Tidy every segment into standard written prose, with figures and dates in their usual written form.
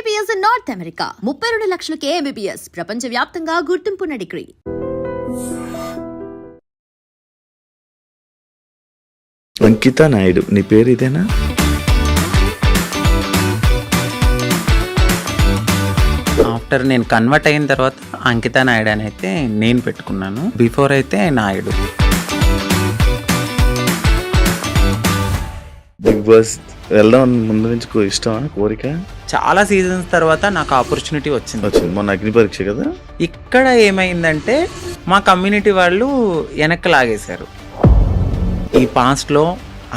MBBS in North America. 32 లక్షలకే MBBS. ప్రపంచవ్యాప్తంగా గుర్తింపున్న degree. అంకిత నాయుడు, నీ పేరు ఇదేనా? ఆఫ్టర్ నేను కన్వర్ట్ అయిన తర్వాత అంకిత నాయుడు అని అయితే నేను పెట్టుకున్నాను. బిఫోర్ అయితే నాయుడు. బిగ్ బాస్ వెళ్దాం ముందు నుంచి ఇష్టమా, కోరిక? చాలా సీజన్స్ తర్వాత నాకు ఆపర్చునిటీ వచ్చింది. మొన్న అగ్ని పరీక్ష కదా. ఇక్కడ ఏమైందంటే మా కమ్యూనిటీ వాళ్ళు వెనక్కి లాగేశారు. ఈ పాస్ట్లో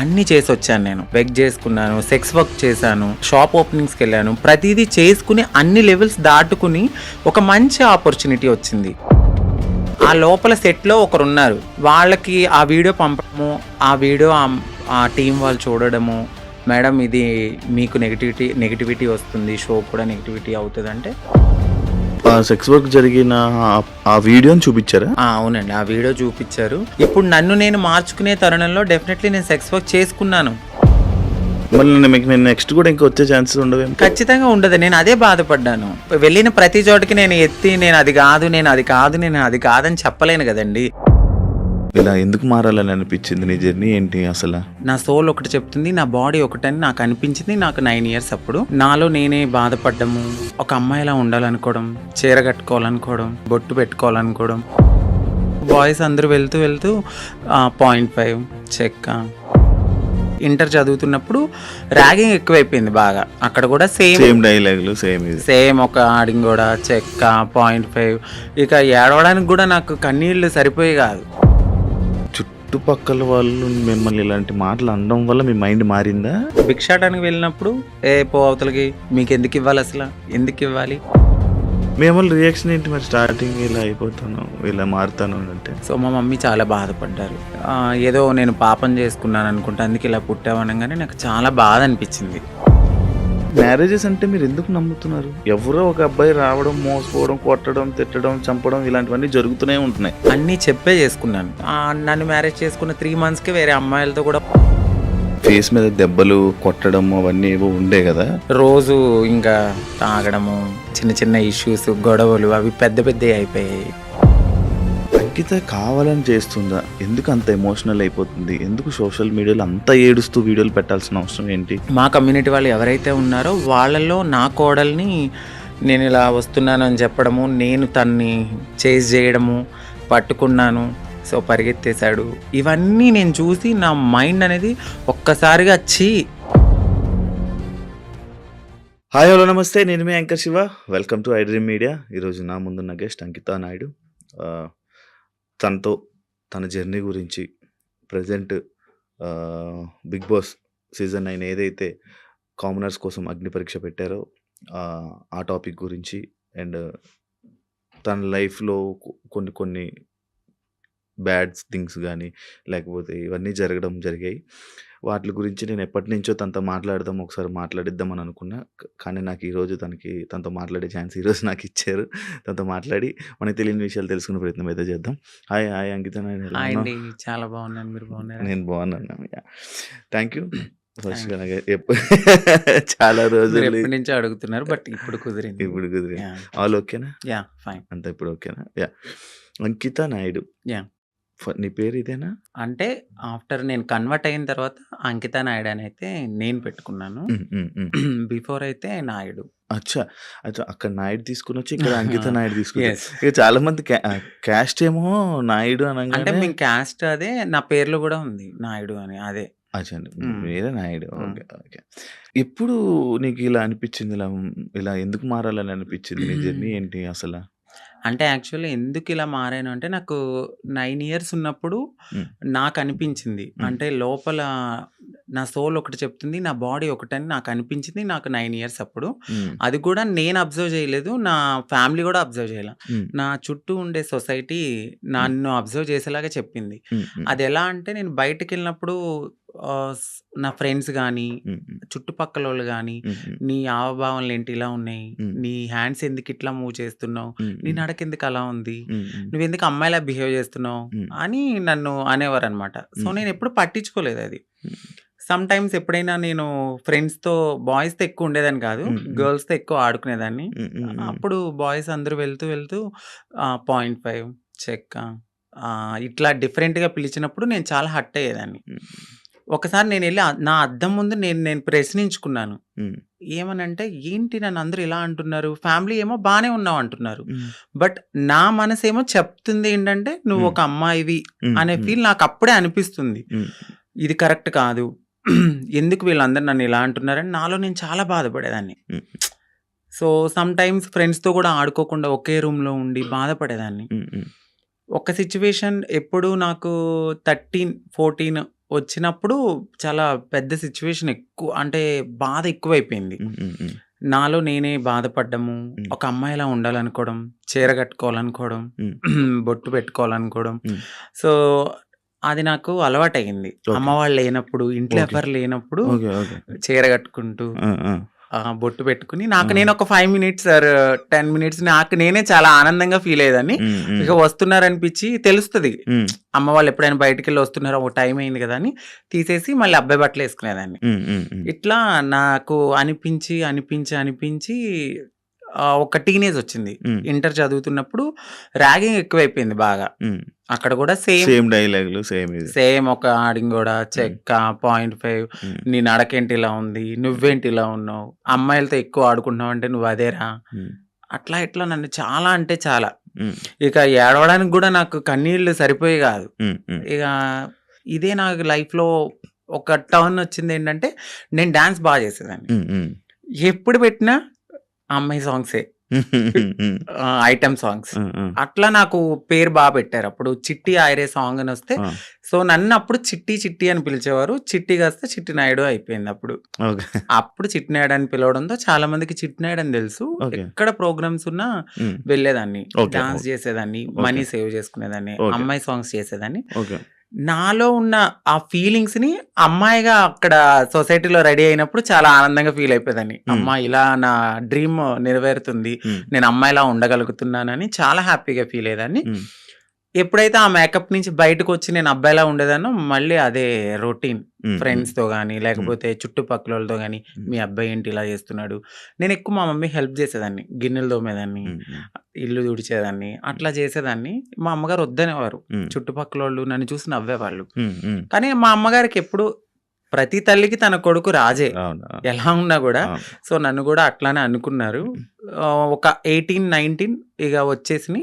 అన్నీ చేసి వచ్చాను. నేను బెగ్ చేసుకున్నాను, సెక్స్ వర్క్ చేశాను, షాప్ ఓపెనింగ్స్కి వెళ్ళాను. ప్రతిదీ చేసుకుని అన్ని లెవెల్స్ దాటుకుని ఒక మంచి ఆపర్చునిటీ వచ్చింది. ఆ లోపల సెట్లో ఒకరు ఉన్నారు, వాళ్ళకి ఆ వీడియో పంపడము, ఆ వీడియో ఆ టీం వాళ్ళు చూడడము, మేడం ఇది మీకు నెగిటివిటీ వస్తుంది, షో కూడా నెగిటివిటీ అవుతుంది అంటే సెక్స్ వర్క్ జరిగిన ఆ వీడియోని చూపించారా? అవునండి, ఆ వీడియో చూపించారు. ఇప్పుడు నన్ను నేను మార్చుకునే తరుణంలో డెఫినెట్లీ నేను సెక్స్ వర్క్ చేసుకున్నాను. మళ్ళీ మీకు నేను నెక్స్ట్ కూడా ఇంకా వచ్చే ఛాన్సెస్ ఉండవు? ఖచ్చితంగా ఉండదు. నేను అదే బాధపడ్డాను. వెళ్ళిన ప్రతి చోటకి నేను ఎత్తి నేను అది కాదని చెప్పలేను కదండి. ఇలా ఎందుకు మారాలని అనిపించింది? నీ జర్నీ ఏంటి అసలు? నా సోల్ ఒకటి చెప్తుంది, నా బాడీ ఒకటని నాకు అనిపించింది. నాకు 9 years అప్పుడు నాలో నేనే బాధపడ్డము, ఒక అమ్మాయిలా ఉండాలనుకోవడం, చీర కట్టుకోవాలనుకోవడం, బొట్టు పెట్టుకోవాలనుకోవడం. బాయ్స్ అందరూ వెళ్తూ 0.5 చెక్క. ఇంటర్ చదువుతున్నప్పుడు ర్యాగింగ్ ఎక్కువైపోయింది బాగా. అక్కడ కూడా సేమ్ డైలాగులు, సేమ్ ఒక ఆడింగ్ కూడా చెక్క 0.5. ఇక ఏడవడానికి కూడా నాకు కన్నీళ్ళు సరిపోయి కాదు. చుట్టుపక్కల వాళ్ళు మిమ్మల్ని ఇలాంటి మాటలు అనడం వల్ల మీ మైండ్ మారిందా? భిక్షాటానికి వెళ్ళినప్పుడు పో అవతలకి, మీకు ఎందుకు ఇవ్వాలి, అసలు ఎందుకు ఇవ్వాలి? మేము రియాక్షన్ ఏంటి మరి? స్టార్టింగ్ ఇలా అయిపోతాను, ఇలా మారుతాను అంటే. సో మా మమ్మీ చాలా బాధపడ్డారు. ఏదో నేను పాపం చేసుకున్నాను అనుకుంటా, అందుకే ఇలా పుట్టావనగానే నాకు చాలా బాధ అనిపించింది. మ్యారేజెస్ అంటే మీరు ఎందుకు నమ్ముతున్నారు? ఎవరో ఒక అబ్బాయి రావడం, మోసపోవడం, కొట్టడం, తిట్టడం, చంపడం ఇలాంటివన్నీ జరుగుతూనే ఉంటున్నాయి. అన్నీ చెప్పే చేసుకున్నాను. నన్ను మ్యారేజ్ చేసుకున్న 3 monthsకి వేరే అమ్మాయిలతో కూడా ఫేస్ మీద దెబ్బలు కొట్టడం అవన్నీ ఏవో ఉండే కదా. రోజు ఇంకా తాగడము, చిన్న ఇష్యూస్, గొడవలు అవి పెద్ద అయిపోయాయి. అంకిత కావాలని చేస్తుందా? ఎందుకు అంత ఎమోషనల్ అయిపోతుంది? ఎందుకు సోషల్ మీడియాలో అంత ఏడుస్తూ వీడియోలు పెట్టాల్సిన అవసరం ఏంటి? మా కమ్యూనిటీ వాళ్ళు ఎవరైతే ఉన్నారో వాళ్ళల్లో నా కోడల్ని నేను ఇలా వస్తున్నాను అని చెప్పడము, నేను తన్ని చేజ్ చేయడము, పట్టుకున్నాను, సో పరిగెత్తేశాడు, ఇవన్నీ నేను చూసి నా మైండ్ అనేది ఒక్కసారిగా హాయ్ హలో నమస్తే, నేను మీ anchor Shiva. Welcome to I dream media. ఈరోజు నా ముందున్న గెస్ట్ అంకిత నాయుడు. తనతో తన జర్నీ గురించి, ప్రజెంట్ బిగ్ బాస్ సీజన్ 9 ఏదైతే కామనర్స్ కోసం అగ్ని పరీక్ష పెట్టారో ఆ టాపిక్ గురించి, అండ్ తన లైఫ్లో కొన్ని బ్యాడ్ థింగ్స్ కానీ లేకపోతే ఇవన్నీ జరిగాయి. వాటి గురించి నేను ఎప్పటి నుంచో తనతో ఒకసారి మాట్లాడిద్దామని అనుకున్నా. కానీ నాకు ఈరోజు తనతో మాట్లాడే ఛాన్స్ ఈరోజు నాకు ఇచ్చారు. తనతో మాట్లాడి మనకి తెలియని విషయాలు తెలుసుకునే ప్రయత్నం అయితే చేద్దాం. హాయ్ అంకిత నాయుడు. చాలా బాగున్నాను, మీరు బాగున్నారు? నేను బాగున్నాను. Thank you. ఫస్ట్ చాలా రోజులు నుంచి అడుగుతున్నారు, బట్ ఇప్పుడు కుదిరింది. ఆల్ ఓకేనా? Yeah fine. అంతా ఇప్పుడు ఓకేనా? యా. అంకిత నాయుడు, యా. నీ పేరు ఇదేనా? అంటే ఆఫ్టర్ నేను కన్వర్ట్ అయిన తర్వాత అంకిత నాయుడు అని అయితే నేను పెట్టుకున్నాను. బిఫోర్ అయితే నాయుడు. అచ్చా, అక్కడ నాయుడు తీసుకుని వచ్చి ఇక్కడ అంకిత నాయుడు తీసుకున్నారు. ఇక చాలా మంది క్యాస్ట్ ఏమో నాయుడు అంటే మేము క్యాస్ట్ అదే, నా పేర్లో కూడా ఉంది నాయుడు అని. అదే మీరే నాయుడు. ఓకే. ఎప్పుడు నీకు ఇలా అనిపించింది? ఇలా ఎందుకు మారాలని అనిపించింది? నీ జర్నీ ఏంటి అసలు? అంటే యాక్చువల్లీ ఎందుకు ఇలా మారాను అంటే, నాకు 9 years ఉన్నప్పుడు నాకు అనిపించింది. అంటే లోపల నా సోల్ ఒకటి చెప్తుంది, నా బాడీ ఒకటని నాకు అనిపించింది. నాకు 9 years అప్పుడు. అది కూడా నేను అబ్జర్వ్ చేయలేదు, నా ఫ్యామిలీ కూడా అబ్జర్వ్ చేయలే. నా చుట్టూ ఉండే సొసైటీ నన్ను అబ్జర్వ్ చేసేలాగా చెప్పింది. అది ఎలా అంటే, నేను బయటకు వెళ్ళినప్పుడు నా ఫ్రెండ్స్ కానీ, చుట్టుపక్కల వాళ్ళు కానీ, నీ హావభావాలు ఏంటి ఇలా ఉన్నాయి, నీ హ్యాండ్స్ ఎందుకు ఇట్లా మూవ్ చేస్తున్నావు, నీ నడక ఎందుకు అలా ఉంది, నువ్వెందుకు అమ్మాయిలా బిహేవ్ చేస్తున్నావు అని నన్ను అనేవారు అనమాట. సో నేను ఎప్పుడు పట్టించుకోలేదు అది. సమ్ టైమ్స్ ఎప్పుడైనా నేను ఫ్రెండ్స్‌తో బాయ్స్‌తో ఎక్కువ ఉండేదాన్ని కాదు. గర్ల్స్‌తో ఎక్కువ ఆడుకునేదాన్ని. అప్పుడు బాయ్స్ అందరూ వెళ్తూ 0.5 చెక్క ఇట్లా డిఫరెంట్‌గా పిలిచినప్పుడు నేను చాలా హర్ట్ అయ్యేదాన్ని. ఒకసారి నేనెళ్ళి నా అద్దం ముందు నేను ప్రశ్నించుకున్నాను. ఏమనంటే, ఏంటి నన్ను అందరూ ఇలా అంటున్నారు? ఫ్యామిలీ ఏమో బానే ఉన్నావు అంటున్నారు. బట్ నా మనసేమో చెప్తుంది ఏంటంటే, నువ్వు ఒక అమ్మాయివి అనే ఫీల్ నాకు అప్పుడే అనిపిస్తుంది. ఇది కరెక్ట్ కాదు. ఎందుకు వీళ్ళందరూ నన్ను ఇలా అంటున్నారని నాలో నేను చాలా బాధపడేదాన్ని. సో సమ్ టైమ్స్ ఫ్రెండ్స్‌తో కూడా ఆడుకోకుండా ఒకే రూమ్‌లో ఉండి బాధపడేదాన్ని. ఒక సిట్యుయేషన్ ఎప్పుడు నాకు 13, 14 వచ్చినప్పుడు చాలా పెద్ద సిట్యుయేషన్ ఎక్కువ అంటే బాధ ఎక్కువైపోయింది. నాలో నేనే బాధపడ్డము, ఒక అమ్మాయిలా ఉండాలనుకోవడం, చీర కట్టుకోవాలనుకోవడం, బొట్టు పెట్టుకోవాలనుకోవడం. సో అది నాకు అలవాటయింది. అమ్మ వాళ్ళు లేనప్పుడు, ఇంట్లో ఎవరు లేనప్పుడు చీర కట్టుకుంటూ బొట్టు పెట్టుకుని నాకు నేను ఒక 5 మినిట్స్ ఆర్ 10 మినిట్స్ నాకు నేనే చాలా ఆనందంగా ఫీల్ అయ్యేదాన్ని. ఇక వస్తున్నారనిపించి తెలుస్తుంది అమ్మ వాళ్ళు ఎప్పుడైనా బయటికి వెళ్ళి వస్తున్నారో ఒక టైం అయింది కదా అని తీసేసి మళ్ళీ అబ్బాయి బట్టలు వేసుకునేదాన్ని. ఇట్లా నాకు అనిపించి ఒక టీనేజ్ వచ్చింది. ఇంటర్ చదువుతున్నప్పుడు ర్యాగింగ్ ఎక్కువైపోయింది బాగా. అక్కడ కూడా సేమ్ డైలాగులు సేమ్ ఒక ఆడింగోడా చెక్క 0.5 నీ నడకేంటి ఇలా ఉంది, నువ్వేంటి ఇలా ఉన్నావు, అమ్మాయిలతో ఎక్కువ ఆడుకుంటున్నావు అంటే నువ్వు అదేరా, అట్లా ఇట్లా నన్ను చాలా అంటే చాలా ఇక ఏడవడానికి కూడా నాకు కన్నీళ్ళు సరిపోయి కాదు. ఇక ఇదే నాకు లైఫ్లో ఒక టర్న్ వచ్చింది. ఏంటంటే నేను డాన్స్ బాగా చేసేదాన్ని. ఎప్పుడు పెట్టినా అమ్మాయి సాంగ్సే, ఐటమ్ సాంగ్స్. అట్లా నాకు పేరు బాగా పెట్టారు. అప్పుడు చిట్టి ఆయరే సాంగ్ అని వస్తే సో నన్ను అప్పుడు చిట్టి అని పిలిచేవారు. చిట్టి కాస్తే చిట్టి నాయుడు అయిపోయింది. అప్పుడు చిట్టి నాయుడు అని పిలవడంతో చాలా మందికి చిట్టి నాయుడు అని తెలుసు. ఎక్కడ ప్రోగ్రామ్స్ ఉన్నా వెళ్ళేదాన్ని, డాన్స్ చేసేదాన్ని, మనీ సేవ్ చేసుకునేదాన్ని, అమ్మాయి సాంగ్స్ చేసేదాన్ని. నాలో ఉన్న ఆ ఫీలింగ్స్ ని అమ్మాయిగా అక్కడ సొసైటీలో రెడీ అయినప్పుడు చాలా ఆనందంగా ఫీల్ అయిపోయేదాన్ని. అమ్మా ఇలా నా డ్రీమ్ నెరవేరుతుంది, నేను అమ్మాయిలా ఉండగలుగుతున్నానని చాలా హ్యాపీగా ఫీల్ అయ్యేదాన్ని. ఎప్పుడైతే ఆ మేకప్ నుంచి బయటకు వచ్చి నేను అబ్బాయిలా ఉండేదానో మళ్ళీ అదే రొటీన్. ఫ్రెండ్స్తో కానీ లేకపోతే చుట్టుపక్కల వాళ్ళతో కానీ మీ అబ్బాయి ఏంటి ఇలా చేస్తున్నాడు. నేను ఎక్కువ మా మమ్మీ హెల్ప్ చేసేదాన్ని, గిన్నెలు తోమేదాన్ని, ఇల్లు తుడిచేదాన్ని, అట్లా చేసేదాన్ని. మా అమ్మగారు వద్దనేవారు. చుట్టుపక్కల వాళ్ళు నన్ను చూసి నవ్వేవాళ్ళు. కానీ మా అమ్మగారికి ఎప్పుడు ప్రతి తల్లికి తన కొడుకు రాజే ఎలా ఉన్నా కూడా. సో నన్ను కూడా అట్లానే అనుకున్నారు. ఒక 18, 19 ఇక వచ్చేసి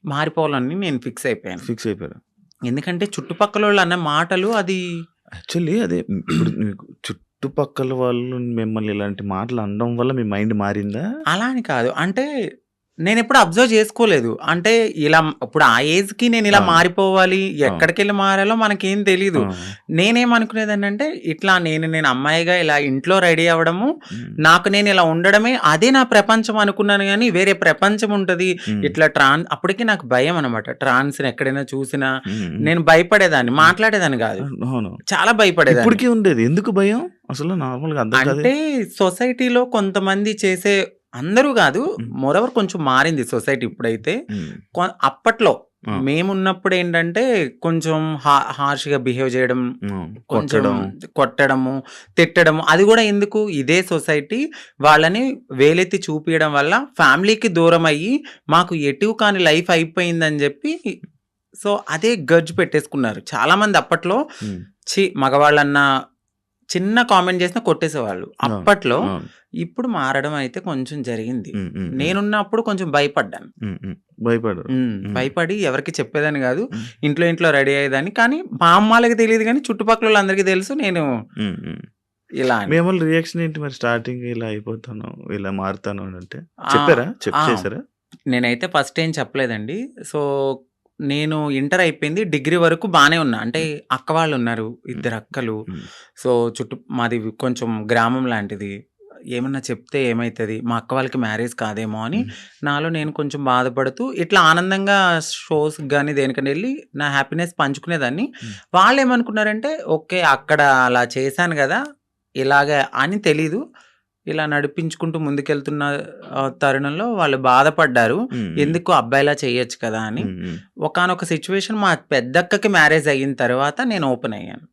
మారిపోవాలని నేను ఫిక్స్ అయిపోయాను. ఎందుకంటే చుట్టుపక్కల వాళ్ళు అన్న మాటలు అది యాక్చువల్లీ అదే ఇప్పుడు మీకు చుట్టుపక్కల వాళ్ళు మిమ్మల్ని ఇలాంటి మాటలు అనడం వల్ల మీ మైండ్ మారిందా? అలా అని కాదు, అంటే నేను ఎప్పుడు అబ్జర్వ్ చేసుకోలేదు. అంటే ఇలా ఇప్పుడు ఆ ఏజ్ కి నేను ఇలా మారిపోవాలి, ఎక్కడికి వెళ్ళి మారాలో మనకేం తెలీదు. నేనేమనుకునేదాన్ని అంటే ఇట్లా నేను అమ్మాయిగా ఇలా ఇంట్లో రెడీ అవ్వడము, నాకు నేను ఇలా ఉండడమే అదే నా ప్రపంచం అనుకున్నాను. కానీ వేరే ప్రపంచం ఉంటది ఇట్లా అప్పటికి నాకు భయం అనమాట. ట్రాన్స్ ఎక్కడైనా చూసినా నేను భయపడేదాన్ని, మాట్లాడేదాన్ని కాదు, చాలా భయపడేదాన్ని. ఇప్పటికీ ఉండేది. ఎందుకు భయం అసలు? నార్మల్గా అంటే సొసైటీలో కొంతమంది చేసే, అందరూ కాదు, మోరవర్ కొంచెం మారింది సొసైటీ ఇప్పుడైతే. అప్పట్లో మేమున్నప్పుడు ఏంటంటే కొంచెం హార్ష్గా బిహేవ్ చేయడం, కొంచెం కొట్టడము, తిట్టడము. అది కూడా ఎందుకు, ఇదే సొసైటీ వాళ్ళని వేలెత్తి చూపించడం వల్ల ఫ్యామిలీకి దూరం అయ్యి మాకు ఎటు కాని లైఫ్ అయిపోయిందని చెప్పి సో అదే గర్జ్ పెట్టేసుకున్నారు చాలా మంది. అప్పట్లో మగవాళ్ళన్నా చిన్న కామెంట్ చేసినా కొట్టేసేవాళ్ళు అప్పట్లో. ఇప్పుడు మారడం అయితే కొంచెం జరిగింది. నేనున్నప్పుడు కొంచెం భయపడి ఎవరికి చెప్పేదాన్ని కాదు, ఇంట్లో రెడీ అయ్యేదాన్ని. కానీ మా అమ్మాలకి తెలియదు, కానీ చుట్టుపక్కల వాళ్ళందరికీ తెలుసు నేను ఇలా. మేము రియాక్షన్ ఏంటి మరి? స్టార్టింగ్ ఇలా అయిపోతాను, ఇలా మారుతాను అంటే చెప్పారా? నేనైతే ఫస్ట్ ఏం చెప్పలేదండి. సో నేను ఇంటర్ అయిపోయింది, డిగ్రీ వరకు బాగానే ఉన్నా. అంటే అక్క వాళ్ళు ఉన్నారు, 2 అక్కలు. సో మాది కొంచెం గ్రామం లాంటిది, ఏమన్నా చెప్తే ఏమవుతుంది, మా అక్క వాళ్ళకి మ్యారేజ్ కాదేమో అని నాలో నేను కొంచెం బాధపడుతూ ఇట్లా ఆనందంగా షోస్ కానీ దేనికని వెళ్ళి నా హ్యాపీనెస్ పంచుకునేదాన్ని. వాళ్ళు ఏమనుకున్నారంటే ఓకే అక్కడ అలా చేశాను కదా ఇలాగే అని తెలీదు, ఇలా నడిపించుకుంటూ ముందుకెళ్తున్న తరుణంలో వాళ్ళు బాధపడ్డారు, ఎందుకు అబ్బాయిలా చేయొచ్చు కదా అని. ఒకానొక సిచ్యువేషన్ మా పెద్దక్కకి మ్యారేజ్ అయిన తర్వాత నేను ఓపెన్ అయ్యాను.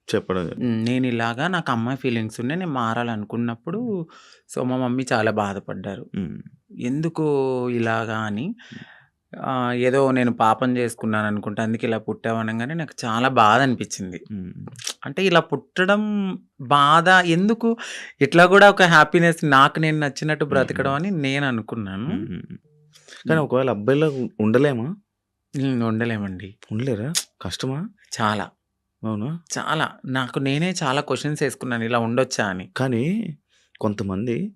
చెప్పడం. నేనిలాగా నాకు అమ్మాయి ఫీలింగ్స్ ఉన్నాయి. నేను మారాలనుకున్నప్పుడు సో, మా మమ్మీ చాలా బాధపడ్డారు. హ్మ్. ఎందుకు ఇలాగా అని. ఏదో నేను పాపం చేసుకున్నాననుకుంటా. అందుకే ఇలా పుట్టావు అనంగానే నాకు చాలా బాధ అనిపించింది. హ్మ్. అంటే ఇలా పుట్టడం బాధ ఎందుకు? ఇట్లా కూడా ఒక హ్యాపీనెస్ నాకు నేను నచ్చినట్టు బ్రతకడం అని నేను అనుకున్నాను. కానీ ఒకవేళ అబ్బాయిలా ఉండలేమా? ఉండలేమండి. ఉండలేరా? కష్టమా? చాలా. అవునా? చాలా. నాకు నేనే చాలా క్వెషన్స్ ఏసుకున్నాను ఇలా ఉండొచ్చా అని. కానీ కొంతమంది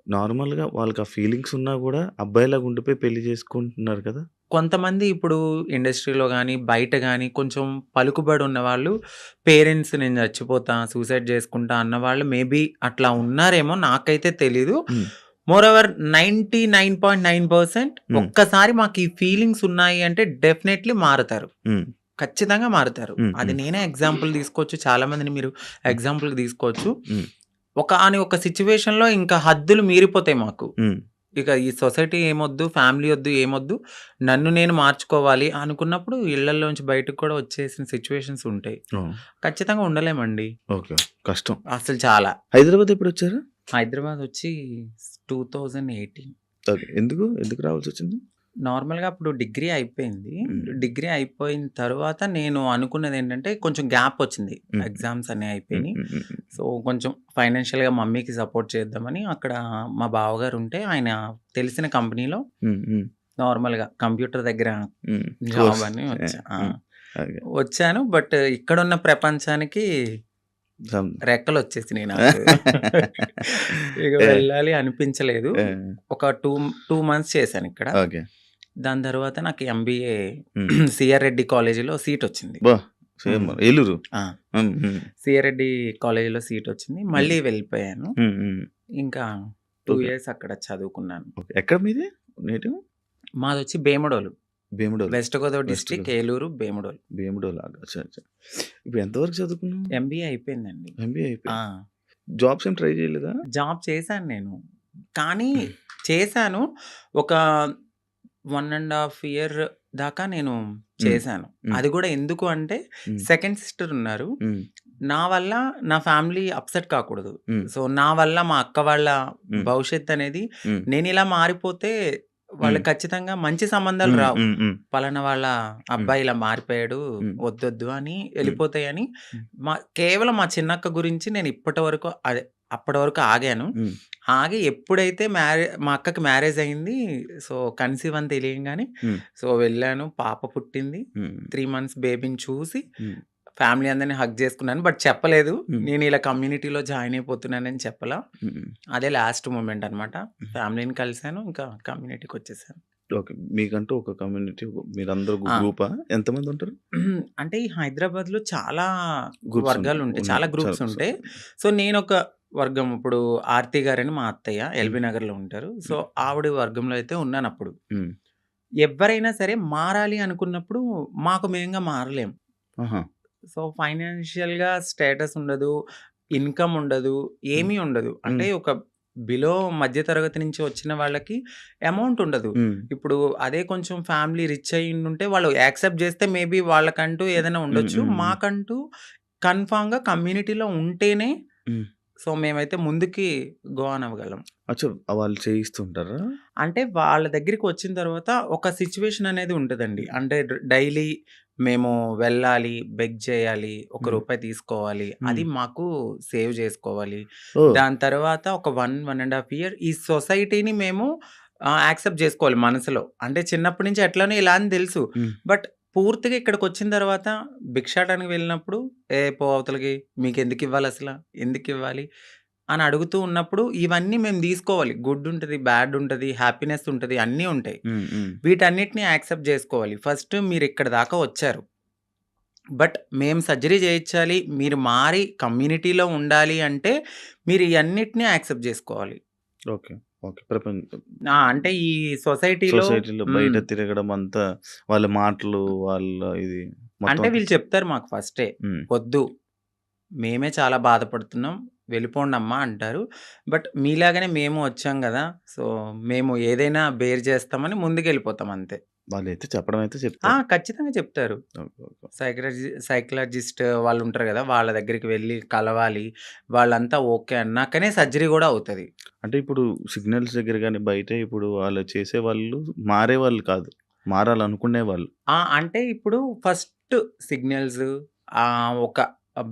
నార్మల్‌గా వాళ్ళకి ఆ ఫీలింగ్స్ ఉన్నా గూడా అబ్బాయిలాగా ఉండిపోయి పెళ్లి చేసుకుంటున్నారు కదా! కొంతమంది ఇప్పుడు ఇండస్ట్రీలో గానీ, బయట గానీ కొంచెం పలుకుబడి ఉన్నవాళ్ళు పేరెంట్స్ నేను చచ్చిపోతా, సూసైడ్ చేసుకుంటా అన్నవాళ్ళు మేబీ అట్లా ఉన్నారేమో నాకైతే తెలీదు. హ్మ్. మోరోవర్ 99.9% హ్మ్. ఒక్కసారి మాకు ఈ ఫీలింగ్స్ ఉన్నాయి అంటే డెఫినైట్‌లీ మారతారు. హ్మ్. ఖచ్చితంగా మారుతారు. హ్మ్. అది హ్మ్. నేనే ఎగ్జాంపుల్ తీసుకోవచ్చు. చాలా మందిని మీరు ఎగ్జాంపుల్‌గా తీసుకోవచ్చు. హ్మ్. ఒక సిట్యుయేషన్‌లో ఇంకా హద్దులు మీరిపోతాయి మాకు. హ్మ్. ఇక ఈ సొసైటీ ఏమొద్దు, ఫ్యామిలీ ఒద్దు, ఏమొద్దు. నన్ను నేను మార్చుకోవాలి అనుకున్నప్పుడు ఇళ్లల్లోంచి బయటకి కూడా వచ్చేసిన సిట్యుయేషన్స్ ఉంటాయి. ఓహ్! ఖచ్చితంగా ఉండలేమండి. ఓకే. కష్టం. అసలు చాలా. హైదరాబాద్ ఎప్పుడొచ్చారు? హైదరాబాద్ వచ్చి 2018 ఓకే. ఎందుకు రావాల్సొచ్చింది? నార్మల్‌గా అప్పుడు డిగ్రీ అయిపోయింది. హ్మ్. డిగ్రీ అయిపోయిన తర్వాత నేను అనుకున్నదేంటంటే కొంచెం గ్యాప్ వచ్చింది. హ్మ్. ఎగ్జామ్స్ అన్నీ హ్మ్. అయిపోయినియి. హ్మ్. హ్మ్. సో, కొంచెం ఫైనాన్షియల్‌గా మమ్మీకి సపోర్ట్ చేద్దామని అక్కడ మా బావగారు ఉంటే ఆయన తెలిసిన కంపెనీలో హ్మ్. హ్మ్. నార్మల్‌గా కంప్యూటర్ దగ్గర హ్మ్. Job course. అని వచ్చా. హ్మ్. ఓకే. వచ్చాను. బట్ ఇక్కడున్న ప్రపంచానికి సం రెక్కలొచ్చేసినియి నాకు. ఇక ఏ వెళ్ళాలి అనిపించలేదు. ఏ ఒక 2 మంత్స్ చేశానిక్కడ. ఓకే. దాని తర్వాత నాకు ఎంబీఏ హ్మ్. సిఆర్ రెడ్డి కాలేజీలో సీటొచ్చింది. అబ్బా! సేమ్ హ్మ్. ఏలూరు. ఆ! హ్మ్. హ్మ్. సిఆర్ రెడ్డి కాలేజీలో సీటొచ్చింది. హ్మ్. మళ్ళీ వెళ్ళిపోయాను. హ్మ్. హ్మ్. ఇంకా 2 ఓకే. ఇయర్స్ అక్కడ చదువుకున్నాను. ఓకే. ఎక్కడ మీది నేటివ్? మాదొచ్చి Bhimadolu. Bhimadolu. West Godavari west district Godavari. Eluru, Bhimadolu. Bhimadolu. అచ్చా! అచ్చా! ఇప్పుడు ఎంత వరకు చదువుకున్నావు? ఎంబీఏ అయిపోయిందండి. ఎంబీఏ ఆ! అయిపోయింది. జాబ్స్ ఏం ట్రై చేయలేదా? జాబ్ చేశాను నేను. కానీ చేశాను. ఒక 1 ½ ఇయర్ దాకా నేను హ్మ్. చేశాను. హ్మ్. అది గూడా ఎందుకు అంటే హ్మ్. సెకండ్ సిస్టర్ ఉన్నారు. హ్మ్. నా వల్ల నా ఫ్యామిలీ అప్‌సెట్ కాకూడదు. హ్మ్. సో, నా వల్ల మా అక్క వాళ్ళ హ్మ్. భవిష్యత్తనేది హ్మ్. నేనిలా మారిపోతే హ్మ్. వాళ్ళకి ఖచ్చితంగా మంచి సంబంధాలు హ్మ్. రావు. హ్మ్. హ్మ్. పలానా వాళ్ళ హ్మ్. అబ్బాయి ఇలా మారిపోయాడు. హ్మ్. వద్దొద్దు అని హ్మ్. ఎళ్ళిపోతాయని హ్మ్. కేవలం మా చిన్నక్క గురించి నేను ఇప్పటి వరకు అప్పటి వరకు ఆగాను. హ్మ్. ఆగి ఎప్పుడైతే మా అక్కకి మ్యారేజ్ అయింది. సో, కన్సీవ్ అని తెలియంగానే హ్మ్. సో, వెళ్ళాను. పాప పుట్టింది. హ్మ్. 3 మంత్స్ బేబీని చూసి హ్మ్. ఫ్యామిలీ అందరిని హగ్ చేసుకున్నాను. బట్ చెప్పలేదు. హ్మ్. నేను ఇలా కమ్యూనిటీలో జాయిన్ అయిపోతున్నానని చెప్పలా. హ్మ్. అదే లాస్ట్ మొమెంట్ అనమాట. ఫ్యామిలీని కలిసాను. ఇంకా కమ్యూనిటీకొచ్చేసాను. ఓకే. మీకంటూ ఒక కమ్యూనిటీ మీరందరూ ఆ! గ్రూపా? ఎంతమంది ఉంటారు? అంటే ఈ హైదరాబాద్‌లో చాలా గ్రూప్స్ వర్గాలుంటాయి. ఉన్నాయి. చాలా గ్రూప్స్ ఉంటాయి. సో, నేనొక వర్గం ఇప్పుడు ఆర్తి గారని మా అత్తయ్య హ్మ్. ఎల్బీ నగర్‌లో ఉంటారు. సో, హ్మ్. ఆవిడ వర్గంలో అయితే ఉన్నానప్పుడు. హ్మ్. ఎవ్వరైనా సరే మారాలి అనుకున్నప్పుడు మాకు మేముగా మారలేం. ఆహా! సో, ఫైనాన్షియల్‌గా స్టేటస్ ఉండదు. ఇన్‌కమ్ ఉండదు. హ్మ్. ఏమీ ఉండదు. అంటే హ్మ్. ఒక బిలో మధ్య తరగతి నుంచి వచ్చిన వాళ్ళకి అమౌంట్ ఉండదు. హ్మ్. ఇప్పుడు అదే కొంచెం ఫ్యామిలీ రిచ్ అయ్యుండుంటే వాళ్ళు యాక్సెప్ట్ చేస్తే మేబీ వాళ్ళకంటూ ఏదైనా హ్మ్. ఉండొచ్చు. హ్మ్. హ్మ్. మాకంటూ కన్ఫర్మ్‌గా కమ్యూనిటీలో ఉంటేనే హ్మ్. సో, మేమైతే ముందుకి గో ఆన్ అవ్వగలం. అచ్చా! వాళ్ళు చేయిస్తుంటారా? అంటే వాళ్ళ దగ్గరికి వచ్చిన తర్వాత ఒక సిట్యుయేషన్ అనేది ఉంటదండి. అంటే డైలీ మేము వెళ్ళాలి, బెగ్ చేయాలి, ఒక హ్మ్. రూపాయి తీసుకోవాలి. హ్మ్. అది మాకు సేవ్ చేసుకోవాలి. ఓహ్! దాని తర్వాత ఒక 1 ½ ఇయర్ ఈ సొసైటీని మేము యాక్సెప్ట్ చేసుకోవాలి మనసులో. అంటే చిన్నప్పటి నుంచి ఎట్లనో ఇలా అని తెలుసు. హ్మ్. బట్ పూర్తిగా ఇక్కడికొచ్చిన తర్వాత భిక్షాటనకి వెళ్ళినప్పుడు, "ఏ పో అవతలకి మీకెందుకివ్వాలసల? ఎందుకివ్వాలి?" అని అడుగుతూ ఉన్నప్పుడు ఇవన్నీ మేము తీసుకోవాలి. గుడ్ ఉంటది, బ్యాడ్ ఉంటది, హ్యాపీనెస్ ఉంటది, అన్నీ ఉంటాయి. హ్మ్. హ్మ్. వీటన్నిటిని యాక్సెప్ట్ జేసుకోవాలి. ఫస్ట్ మీరిక్కడి దాకా వచ్చారు. బట్ మేము సర్జరీ చేయించాలి, మీరు మారి కమ్యూనిటీలో ఉండాలి అంటే మీరు ఇయన్నిటిని యాక్సెప్ట్ జేసుకోవాలి. ఓకే. ఓకే. అంటే ఈ సొసైటీలో సొసైటీలో బయట తిరగడం అంతా వాళ్ళ మాటలు, వాళ్ళ ఇది మొత్తం అంటే అంతా వీళ్ళు చెప్తారు మాకు ఫస్టే. హ్మ్. "వద్దు, మేమే చాలా బాధపడుతున్నాం. వెళ్ళిపోండమ్మా" అంటారు. బట్ మీలాగానే మేము వచ్చాం గదా! సో, మేము ఏదైనా బేర్ చేస్తామని ముందుకెళ్ళిపోతాం అంతే. వాళ్ళైతే చెప్పడం అయితే చెప్తారు. ఖచ్చితంగా చెప్తారు. ఓకే. ఓకే. సైకాలజిస్ట్ వాళ్ళు ఉంటారు గదా! వాళ్ళ దగ్గరికి వెళ్లి కలవాలి. వాళ్ళంతా ఓకే అన్నాకనే సర్జరీ గూడా అవుతది. అంటే ఇప్పుడు సిగ్నల్స్ దగ్గర గాని, బయటే ఇప్పుడు వాళ్ళు చేసేవాళ్ళు మారేవాళ్ళు కాదు. మారాలనుకునేవాళ్ళు. అంటే ఇప్పుడు ఫస్ట్ సిగ్నల్స్ ఒక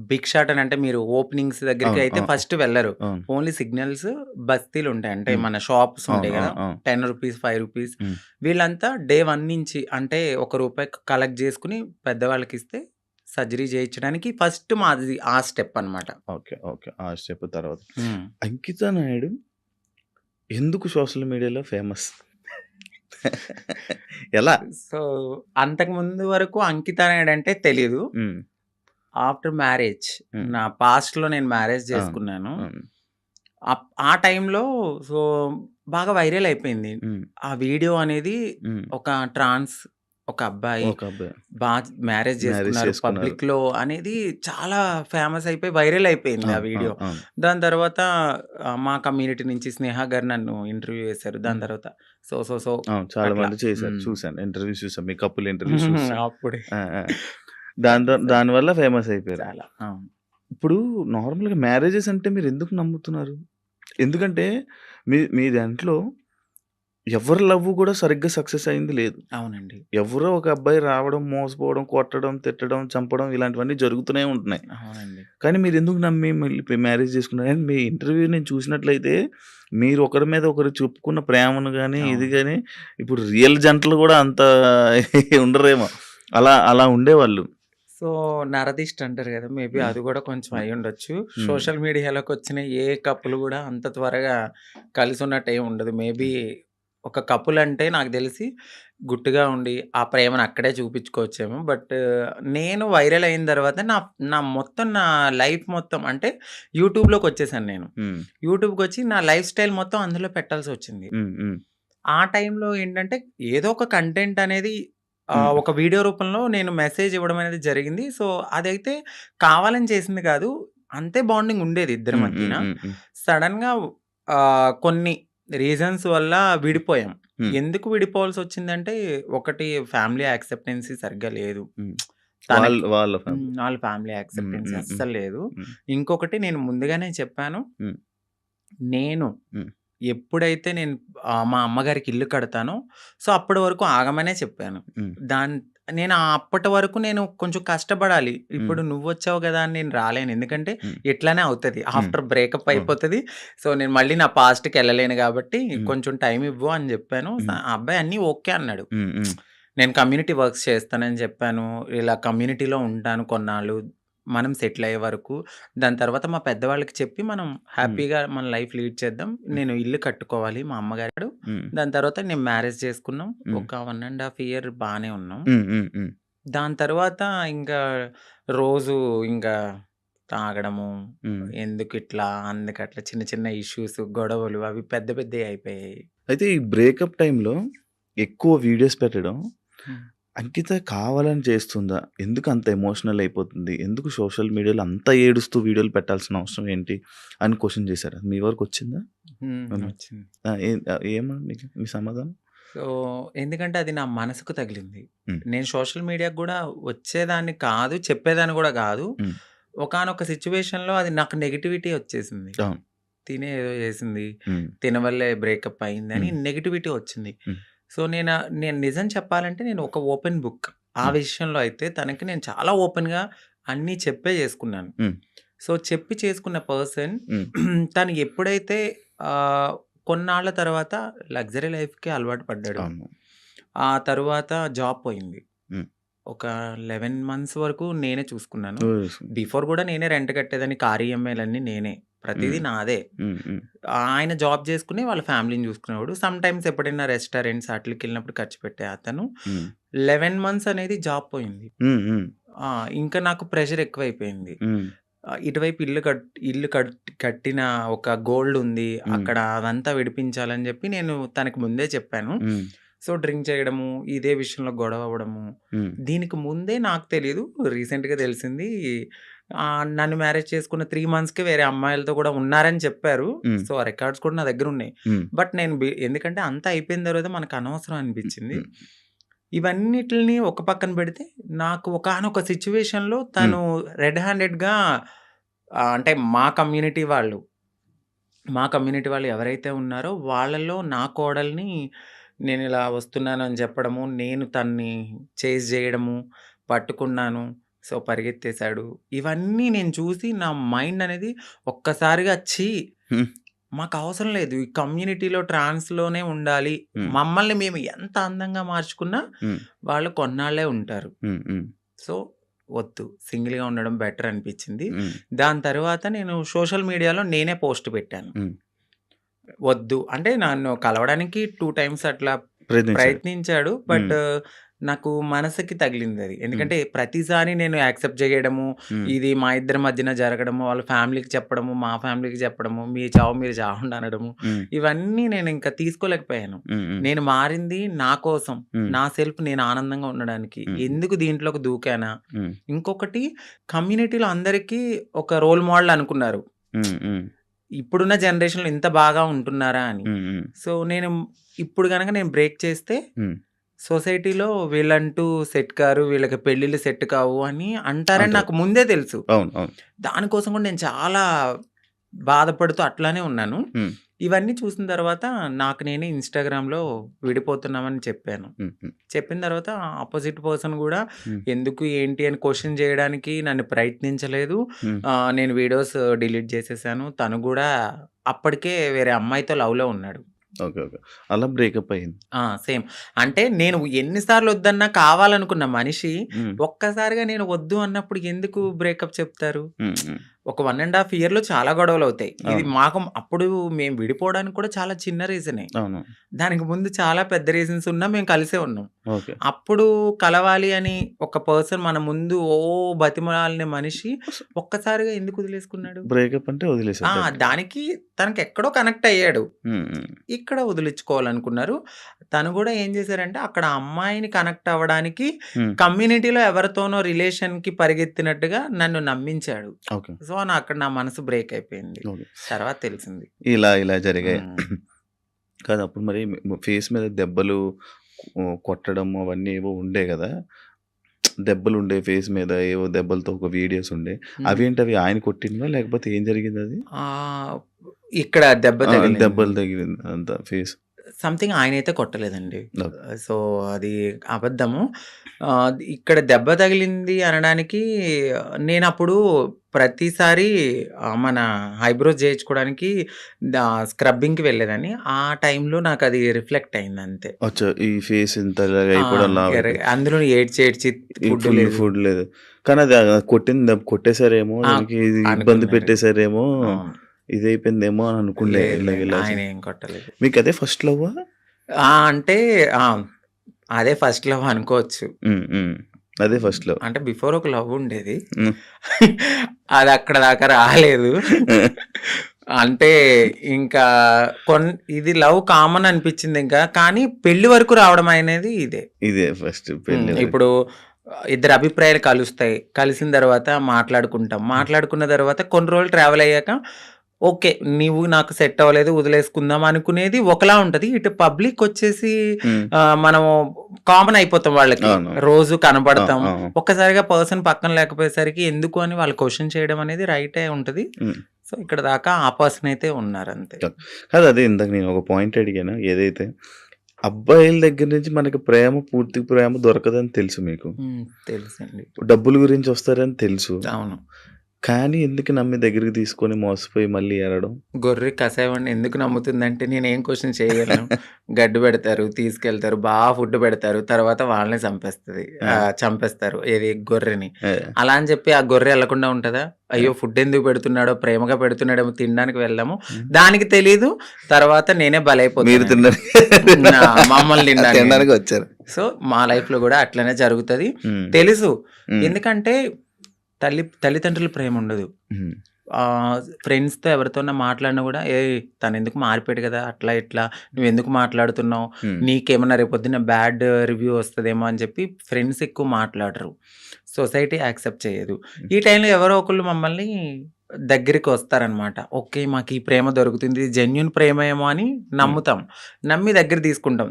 బిగ్ షాట్ అని అంటే మీరు ఓపెనింగ్స్ దగ్గరికి అవును. అయితే అవును. ఫస్ట్ వెళ్లరు. అవును. ఓన్లీ సిగ్నల్స్ బస్తీలుంటాయి. అంటే హ్మ్. మన షాప్స్ అవును. ఉంటాయి గదా! అవును. అవును. 10 రూపీస్, 5 రూపీస్ హ్మ్. వీళ్ళంతా డే 1 నుంచి అంటే రూ. 1 కలెక్ట్ జేసుకొని పెద్దవాళ్ళకిస్తే సర్జరీ చేయించడానికి ఫస్ట్ మాది ఆ స్టెప్ అన్నమాట. ఓకే. ఓకే. ఆ స్టెప్ తర్వాత. హ్మ్. అంకిత నాయుడు ఎందుకు సోషల్ మీడియాలో ఫేమస్? ఎలా? సో, అంతకుముందు వరకు అంకిత నాయుడు అంటే తెలీదు. హ్మ్. ఆఫ్టర్ మ్యారేజ్ హ్మ్. నా పాస్ట్‌లో నేను మ్యారేజ్ అవును. చేసుకున్నాను. అవును. ఆ టైంలో సో, బాగా వైరల్ అయిపోయింది. హ్మ్. ఆ వీడియో అనేది హ్మ్. ఒక ఒక అబ్బాయి ఒక అబ్బాయి బా మ్యారేజ్ మ్యారేజ్ చేసుకున్నారు చేసుకున్నారు. పబ్లిక్‌లో అనేది చాలా ఫేమస్ అయిపోయి వైరల్ అయిపోయింది ఆ అవును. వీడియో. అవును. అవును. దాని తర్వాత మా కమ్యూనిటీ నుంచి స్నేహ గారు నన్ను ఇంటర్వ్యూ చేశారు. దాని హ్మ్. తర్వాత సో అవును. చాలా అట్లా. మంది చేశారు. హ్మ్. చూసాను. ఇంటర్వ్యూస్ చూసాను. మీ కపుల్ ఇంటర్వ్యూస్ చూసాను. అప్పుడే ఆ! ఆ! ఫేమస్ అయ్యాం దానివల్ల ఫేమస్ అయిపోయారు. చాలా. అవును. ఇప్పుడు నార్మల్‌గా మ్యారేజెస్ అంటే మీరెందుకు నమ్ముతున్నారు? ఎందుకంటే మీ దాంట్లో ఎవరి లవ్ కూడా సరిగ్గా సక్సెస్ అయింది లేదు. అవునండి. ఎవరో ఒక అబ్బాయి రావడం, మోసపోవడం, కొట్టడం, తిట్టడం, చంపడం ఇలాంటివన్నీ జరుగుతూనే ఉంటున్నాయి. అవునండి. కానీ మీరెందుకు నమ్మి మళ్ళీ మ్యారేజ్ చేసుకున్నారు? అండ్ మీ ఇంటర్వ్యూ నేను చూసినట్లయితే మీరు ఒకరి మీద ఒకరు చెప్పుకున్న ప్రేమను గాని, ఇది అవును. గాని ఇప్పుడు రియల్ జంటలు కూడా అంత ఉండరేమో. అలా ఉండేవాళ్ళు. సో, నరదిష్టి అంటారు గదా! మేబీ హ్మ్. అది గూడా కొంచెం హ్మ్. అయ్యుండొచ్చు. హ్మ్. సోషల్ మీడియాలోకొచ్చిన ఏ కపుల్ గూడా అంత త్వరగా కలిసున్నట్టు ఏమి ఉండదు. మేబీ హ్మ్. ఒక కపుల్ అంటే నాకు దెలిసి గుట్టుగా ఉండి, ఆ ప్రేమను అక్కడే చూపించుకోవచ్చేమో. బట్ నేను వైరల్ అయిన తర్వాత నా నా మొత్తం నా లైఫ్ మొత్తం అంటే యూట్యూబ్‌లోకొచ్చేసాను నేను. హ్మ్. యూట్యూబ్‌కొచ్చి నా లైఫ్ స్టైల్ మొత్తం అందులో పెట్టాల్సొచ్చింది. హ్మ్. హ్మ్. ఆ టైంలో ఏంటంటే ఏదో ఒక కంటెంట్ అనేది హ్మ్. ఒక వీడియో రూపంలో నేను మెసేజ్ ఇవ్వడం అనేది జరిగింది. సో, అదైతే కావాలని చేసింది కాదు. అంతే బాండింగ్ ఉండేది ఇద్దరి హ్మ్. హ్మ్. మధ్యన. హ్మ్. హ్మ్. సడెన్‌గా కొన్ని రీజన్స్ వల్ల విడిపోయాం. హ్మ్. ఎందుకు విడిపోవాల్సొచ్చిందంటే ఒకటి ఫ్యామిలీ యాక్సెప్టెన్సీ సరిగ్గా లేదు. హ్మ్. తనకి వాళ్ళ ఫ్యామిలీ. వాళ్ళ ఫ్యామిలీ హ్మ్. యాక్సెప్టెన్సీ హ్మ్. హ్మ్. అస్సలు లేదు. హ్మ్. ఇంకొకటి నేను ముందుగానే చెప్పాను. హ్మ్. నేను హ్మ్. ఎప్పుడైతే నేను మా అమ్మగారికి ఇల్లు కడతానో, సో, అప్పటి వరకు ఆగమనే చెప్పాను. హ్మ్. నేను అప్పటి వరకు నేను కొంచెం కష్టపడాలి. హ్మ్. ఇప్పుడు నువ్వొచ్చావు గదా! అని నేను రాలేను. ఎందుకంటే హ్మ్. ఇట్లనే అవుతది. హ్మ్. ఆఫ్టర్ బ్రేకప్ అవును. అయిపోతది. సో, నేను మళ్ళీ నా పాస్ట్‌కెళ్ళలేను గాబట్టి హ్మ్. కొంచెం టైమ్ ఇవ్వు అని జెప్పాను. హ్మ్. ఆ అబ్బాయి అన్నీ ఓకే అన్నాడు. హ్మ్. హ్మ్. నేను కమ్యూనిటీ వర్క్స్ చేస్తానని జెప్పాను. ఇలా కమ్యూనిటీలో ఉంటాను కొన్నాళ్ళు. మనం సెటిల్ అయ్యే వరకు. దాని తర్వాత మా పెద్దవాళ్ళకి చెప్పి మనం హ్మ్. హ్యాపీగా మన లైఫ్ లీడ్ చేద్దాం. హ్మ్. నేను ఇల్లు కట్టుకోవాలి మా అమ్మగారు. హ్మ్. దాని తర్వాత నేను మ్యారేజ్ చేసుకున్నాం. హ్మ్. ఒక 1 ½ ఇయర్ బానే ఉన్నాం. హ్మ్. హ్మ్. హ్మ్. దాని తర్వాత ఇంకా రోజు ఇంకా తాగడము, హ్మ్. ఎందుకిట్లా, అందుకట్లా చిన్న చిన్న ఇష్యూస్, గొడవలు అవి పెద్ద పెద్దయి అయిపోయాయి. అయితే ఈ బ్రేకప్ టైమ్‌లో ఎక్కువ వీడియోస్ పెట్టడం హ్మ్. అంకిత కావాలని చేస్తుందా? ఎందుకు అంత ఎమోషనల్ అయిపోతుంది? ఎందుకు సోషల్ మీడియాలో అంత ఏడుస్తూ వీడియోలు పెట్టాల్సిన అవసరం ఏంటి? అని క్వెషన్ చేసారా? మీ వరకొచ్చిందా? హ్మ్. వచ్చింది. ఆ! ఏమని మీ సమాధానం? సో, ఎందుకంటే అది నా మనసుకు తగిలింది. హ్మ్. నేను సోషల్ మీడియాకి గూడా వచ్చేదాన్ని కాదు, చెప్పేదాన్ని గూడా గాదు. హ్మ్. ఒకానొక సిట్యుయేషన్‌లో అది నాకు నెగటివిటీ వచ్చేసింది. అవును. తినే ఏదో చేసింది. హ్మ్. తిన వల్లే బ్రేకప్ అయిందని హ్మ్. నెగటివిటీ వచ్చింది. హ్మ్. సో, నేను నిజం చెప్పాలంటే నేను ఒక ఓపెన్ బుక్. ఆ హ్మ్. విషయంలో అయితే తనకి నేను చాలా ఓపెన్‌గా అన్నీ చెప్పే చేసుకున్నాను. హ్మ్. సో, చెప్పి చేసుకున్న పర్సన్ హ్మ్. తను ఎప్పుడైతే ఆహ్, కొన్నాళ్ళ తర్వాత లగ్జరీ లైఫ్‌కి అలవాటు పడ్డాడు. అవును. ఆ తరువాత జాబ్ పోయింది. హ్మ్. ఒక 11 మంత్స్ వరకు నేనే చూసుకున్నాను. ఓహ్! బిఫోర్ గూడా నేనే రెంట్ కట్టేదాన్ని. కార్ ఈఎంఐలన్నీ నేనే. ప్రతీదీ హ్మ్. నాదే. హ్మ్. హ్మ్. ఆయన జాబ్ చేసుకొని వాళ్ళ ఫ్యామిలీని చూసుకునేవాడు. సమ్‌టైమ్స్ ఎప్పుడైనా రెస్టారెంట్స్ ఆటిలకెళ్ళినప్పుడు ఖర్చు పెట్టే అతను. హ్మ్. 11 మంత్స్ అనేది జాబ్ పోయింది. హ్మ్. హ్మ్. ఆ! ఇంకా నాకు ప్రెషర్ ఎక్కువైపోయింది. హ్మ్. ఇటువైపు ఇల్లు కట్టిన ఒక గోల్డ్ ఉంది. హ్మ్. అక్కడ అదంతా విడిపించాలని జెప్పి నేను తనకి ముందే చెప్పాను. హ్మ్. సో, డ్రింక్ చేయడము, ఇదే విషయంలో గొడవ అవ్వడము. హ్మ్. దీనికి ముందే నాకు తెలీదు. రీసెంట్‌గా తెలిసింది. నన్ను మ్యారేజ్ చేసుకున్న 3 మంత్స్‌కే వేరే అమ్మాయిలతో కూడా ఉన్నారని చెప్పారు. హ్మ్. సో, ఆ రికార్డ్స్ కూడా నా దగ్గరున్నాయి. హ్మ్. బట్ నేను ఎందుకంటే అంతా అయిపోయిన తర్వాత మనకు అనవసరం హ్మ్. అనిపించింది. హ్మ్. ఇవన్నిటిని ఒక పక్కన పెడితే నాకు ఒకానొక సిచ్యువేషన్‌లో తను రెడ్ హ్యాండెడ్‌గా అంటే మా కమ్యూనిటీ వాళ్ళు ఎవరైతే ఉన్నారో వాళ్ళలో నా కోడల్ని నేను ఇలా వస్తున్నానని చెప్పడము, నేను తన్ని చేజ్ చేయడము, పట్టుకున్నాను. సో, పరిగెత్తేసాడు. ఇవన్నీ నేను చూసి నా మైండ్ అనేది ఒక్కసారిగా ఛీ! హ్మ్. మాకవసరం లేదు. ఈ కమ్యూనిటీలో ట్రాన్స్‌లోనే ఉండాలి. హ్మ్. మమ్మల్ని మేము ఎంత అందంగా మార్చుకున్నా హ్మ్. వాళ్ళు కొన్నాళ్ళే ఉంటారు. హ్మ్. హ్మ్. సో, వద్దు. సింగిల్‌గా ఉండడం బెటర్ అనిపించింది. హ్మ్. దాని తర్వాత నేను సోషల్ మీడియాలో నేనే పోస్ట్ పెట్టాను. హ్మ్. వద్దు. అంటే నన్ను కలవడానికి 2 టైమ్స్ అట్లా ప్రయత్నించారు. ప్రయత్నించాడు. బట్ హ్మ్. నాకు మనసుకి తగిలిందది. హ్మ్. ఎందుకంటే ప్రతిసారి నేను యాక్సెప్ట్ చేయడము, హ్మ్. ఇది మా ఇద్దరి మధ్యన జరగడము, వాళ్ళ ఫ్యామిలీకి చెప్పడము, మా ఫ్యామిలీకి చెప్పడము, మీ చావు మీరు చావండి అనడము, హ్మ్. ఇవన్నీ నేను ఇంకా తీసుకోలేకపోయాను. హ్మ్. హ్మ్. నేను మారింది నా కోసం, హ్మ్. నా సెల్ఫ్ నేను ఆనందంగా ఉండడానికి. హ్మ్. ఎందుకు దీంట్లోకి దూకానా? హ్మ్. ఇంకొకటి కమ్యూనిటీలో అందరికీ ఒక రోల్ మోడల్ అనుకున్నారు. హ్మ్. హ్మ్. ఇప్పుడున్న జనరేషన్‌లో ఇంత బాగా ఉంటున్నారా అని. హ్మ్. హ్మ్. సో, నేను ఇప్పుడు గనక నేను బ్రేక్ చేస్తే హ్మ్. సొసైటీలో వీళ్ళంటూ సెట్ కారు, వీళ్ళకి పెళ్ళిళ్ళు సెట్ కావు అని అంటారని అంటారు. నాకు ముందే తెలుసు. అవును. అవును. దానికోసం కూడా నేను చాలా బాధపడుతూ అట్లానే ఉన్నాను. హ్మ్. ఇవన్నీ చూసిన తర్వాత నాకు నేనే ఇన్‌స్టాగ్రామ్‌లో విడిపోతున్నామని చెప్పాను. హ్మ్. హ్మ్. చెప్పిన తర్వాత అపోజిట్ పర్సన్ గూడా హ్మ్. ఎందుకు, ఏంటి అని క్వెషన్ చేయడానికి నన్ను ప్రయత్నించలేదు. హ్మ్. నేను వీడియోస్ డిలీట్ చేసేసాను. తను గూడా అప్పటికే వేరే అమ్మాయితో లవ్‌లో ఉన్నాడు. ఓకే. ఓకే. అలా బ్రేకప్ అయింది. సేమ్. అంటే నేను ఎన్ని సార్లు వద్దన్నా కావాలనుకున్న మనిషి హ్మ్. ఒక్కసారిగా నేను వద్దు అన్నప్పుడు ఎందుకు బ్రేకప్ చెప్తారు? హ్మ్. హ్మ్. ఒక 1 ½ ఇయర్‌లో చాలా గొడవలవుతాయి. ఇది అవును. మాకు అప్పుడు మేము విడిపోవడానికి కూడా చాలా చిన్న రీజనే. అవును. దానికి ముందు చాలా పెద్ద రీజన్స్ ఉన్నా మేము కలిసే ఉన్నాం. ఓకే. అప్పుడు కలవాలి అని ఒక పర్సన్ మన ముందు బతిమలాడిన మనిషి ఒక్కసారిగా ఎందుకు వదిలేసుకున్నాడు? బ్రేకప్ అంటే వదిలేసారు డైరెక్ట్‌గా. దానికి తనకెక్కడో కనెక్ట్ అయ్యాడు. హ్మ్. హ్మ్. ఇక్కడ వదిలించుకోవాలనుకున్నారు. తను గూడా ఏం జేశారంటే, అక్కడ అమ్మాయిని కనెక్ట్ అవ్వడానికి హ్మ్. కమ్యూనిటీలో ఎవరితోనో రిలేషన్‌కి పరిగెత్తినట్టుగా నన్ను నమ్మించాడు. ఓకే. సో, అక్కడ నా మనసు బ్రేక్ అయిపోయింది. ఓకే. తర్వాత తెలిసింది. ఇలా జరిగాయి. హ్మ్. కాదు అప్పుడు మరి ఫేస్ మీద దెబ్బలు కొట్టడం అవన్నీ ఏవో ఉండేయి గదా! దెబ్బలుండే ఫేస్ మీద ఏవో దెబ్బలతో ఒక వీడియోస్ ఉండే. హ్మ్. అవేంటవి ఆయన కొట్టినవా? లేకపోతే ఏం జరిగిందది? ఆహ్, ఇక్కడ దెబ్బ దెబ్బలు తగిలింది. తగిలింది అంతా ఫేస్. సంథింగ్ ఆయనైతే కొట్టలేదండి. ఓకే. సో, అది అబద్ధము. ఇక్కడ దెబ్బ తగిలింది అనడానికి నేనప్పుడు ప్రతిసారి మన ఐబ్రోస్ చేయించుకోవడానికి స్క్రబ్బింగ్‌కి వెళ్ళేదాన్ని. ఆ టైంలో నాకది రిఫ్లెక్ట్ అయిందంతే. అచ్చా! ఈ ఫేస్ ఇంత ఇలాగ ఆ! అయిపోవడం లావయిపోయి. అందులోను ఏడ్చి, ఏడ్చి ఈ ఫుడ్ లేదు. ఫుడ్ లేదు. కానీ అది కొట్టిన దెబ్బ కొట్టేసారేమో, ఆ! దానికి ఇబ్బంది అనుకున్నాడు. పెట్టేసారేమో, అవును. ఇదయిపోయిందేమో అని అనుకుండే లేదు, ఇలాగ లేదు. ఇలా ఆయనేం కొట్టలేదు. మీకదే ఫస్ట్ లవ్వా? అంటే ఆ! అదే ఫస్ట్ లవ్ అనుకోవచ్చు. హ్మ్. హ్మ్. అదే ఫస్ట్ లవ్. అంటే బిఫోర్ ఒక లవ్ ఉండేది. హ్మ్. అది అక్కడ దాకా రాలేదు. అంటే ఇంకా ఇది లవ్ కామన్ అనిపించింది ఇంకా. కానీ పెళ్లి వరకు రావడం అనేది ఇదే. ఇదే ఫస్ట్ పెళ్లి వరకు. ఇప్పుడు ఇద్దరి అభిప్రాయాలు కలుస్తాయి. కలిసిన తర్వాత మాట్లాడుకుంటాం. మాట్లాడుకున్న తర్వాత కొన్ని రోజులు ట్రావెల్ అయ్యాక ఓకే. నీవు నాకు సెట్ అవ్వలేదు వదిలేసుకుందాం అనుకునేది ఒకలా ఉంటది. ఇటు పబ్లిక్ వచ్చేసి హ్మ్. మనము కామన్ అయిపోతాం వాళ్ళకి. అవును. రోజు ఆ! కనపడతాం. ఆ! ఒక్కసారిగా పర్సన్ పక్కన లేకపోయేసరికి ఎందుకు అని వాళ్ళు క్వెషన్ చేయడం అనేది రైటే ఉంటది. హ్మ్. సో, ఇక్కడ దాకా ఆ పర్సన్ అయితే ఉన్నారంతే. కాదు అదే ఇందాక నేను ఒక పాయింట్ అడిగాను. ఏదైతే అబ్బాయిల దగ్గర నుంచి మనకి పూర్తి ప్రేమ దొరకదని తెలుసు మీకు. తెలుసండి. డబ్బుల గురించి వస్తారని తెలుసు. అవును. కానీ ఎందుకు నమ్మి దగ్గరికి తీసుకొని మోసపోయి మళ్ళీ ఏడడం? గొర్రె కసాయివాడిని ఎందుకు నమ్ముతుందంటే నేనేం క్వెషన్ చేయగలను. గడ్డి పెడతారు, తీసుకెళ్తారు, ఫుడ్ పెడతారు. తర్వాత వాళ్ళనే ఆ! చంపేస్తారు. ఏది గొర్రెని. ఆ! అలా అని చెప్పి ఆ గొర్రె ఎళ్ళకుండా ఉంటదా? ఆ! అయ్యో! ఫుడ్ ఎందుకు పెడుతున్నాడో, ప్రేమగా పెడుతున్నాడేమో తినడానికి వెళ్దాము. హ్మ్. దానికి తెలీదు. తర్వాత నేనే మీరు బలైపోతానండి. మమ్మల్ని తినడానికి. తినడానికి వచ్చారు. సో, మా లైఫ్‌లో గూడా అట్లనే జరుగుతది. హ్మ్. తెలుసు. హ్మ్. ఎందుకంటే తల్లిదండ్రుల ప్రేముండదు. హ్మ్. ఫ్రెండ్స్‌తో ఎవరితోన్నా మాట్లాడినా గూడా, "ఏయ్! తనెందుకు మారిపోయాడు గదా! అట్లా ఇట్లా నువ్వెందుకు మాట్లాడుతున్నావు? హ్మ్. నీకేమన్నా రేపొద్దున్న బ్యాడ్ రివ్యూ వస్తదేమో" అని చెప్పి ఫ్రెండ్స్ ఎక్కువ మాట్లాడరు. సొసైటీ యాక్సెప్ట్ చేయదు. ఈ టైంలో ఎవరో ఒకళ్ళు మమ్మల్ని దగ్గరికి వస్తారనమాట. ఓకే. మాకు ఈ ప్రేమ దొరుకుతుంది. ఇది జెన్యూన్ ప్రేమ ఏమో అని నమ్ముతాం. నమ్మి దగ్గర తీసుకుంటాం.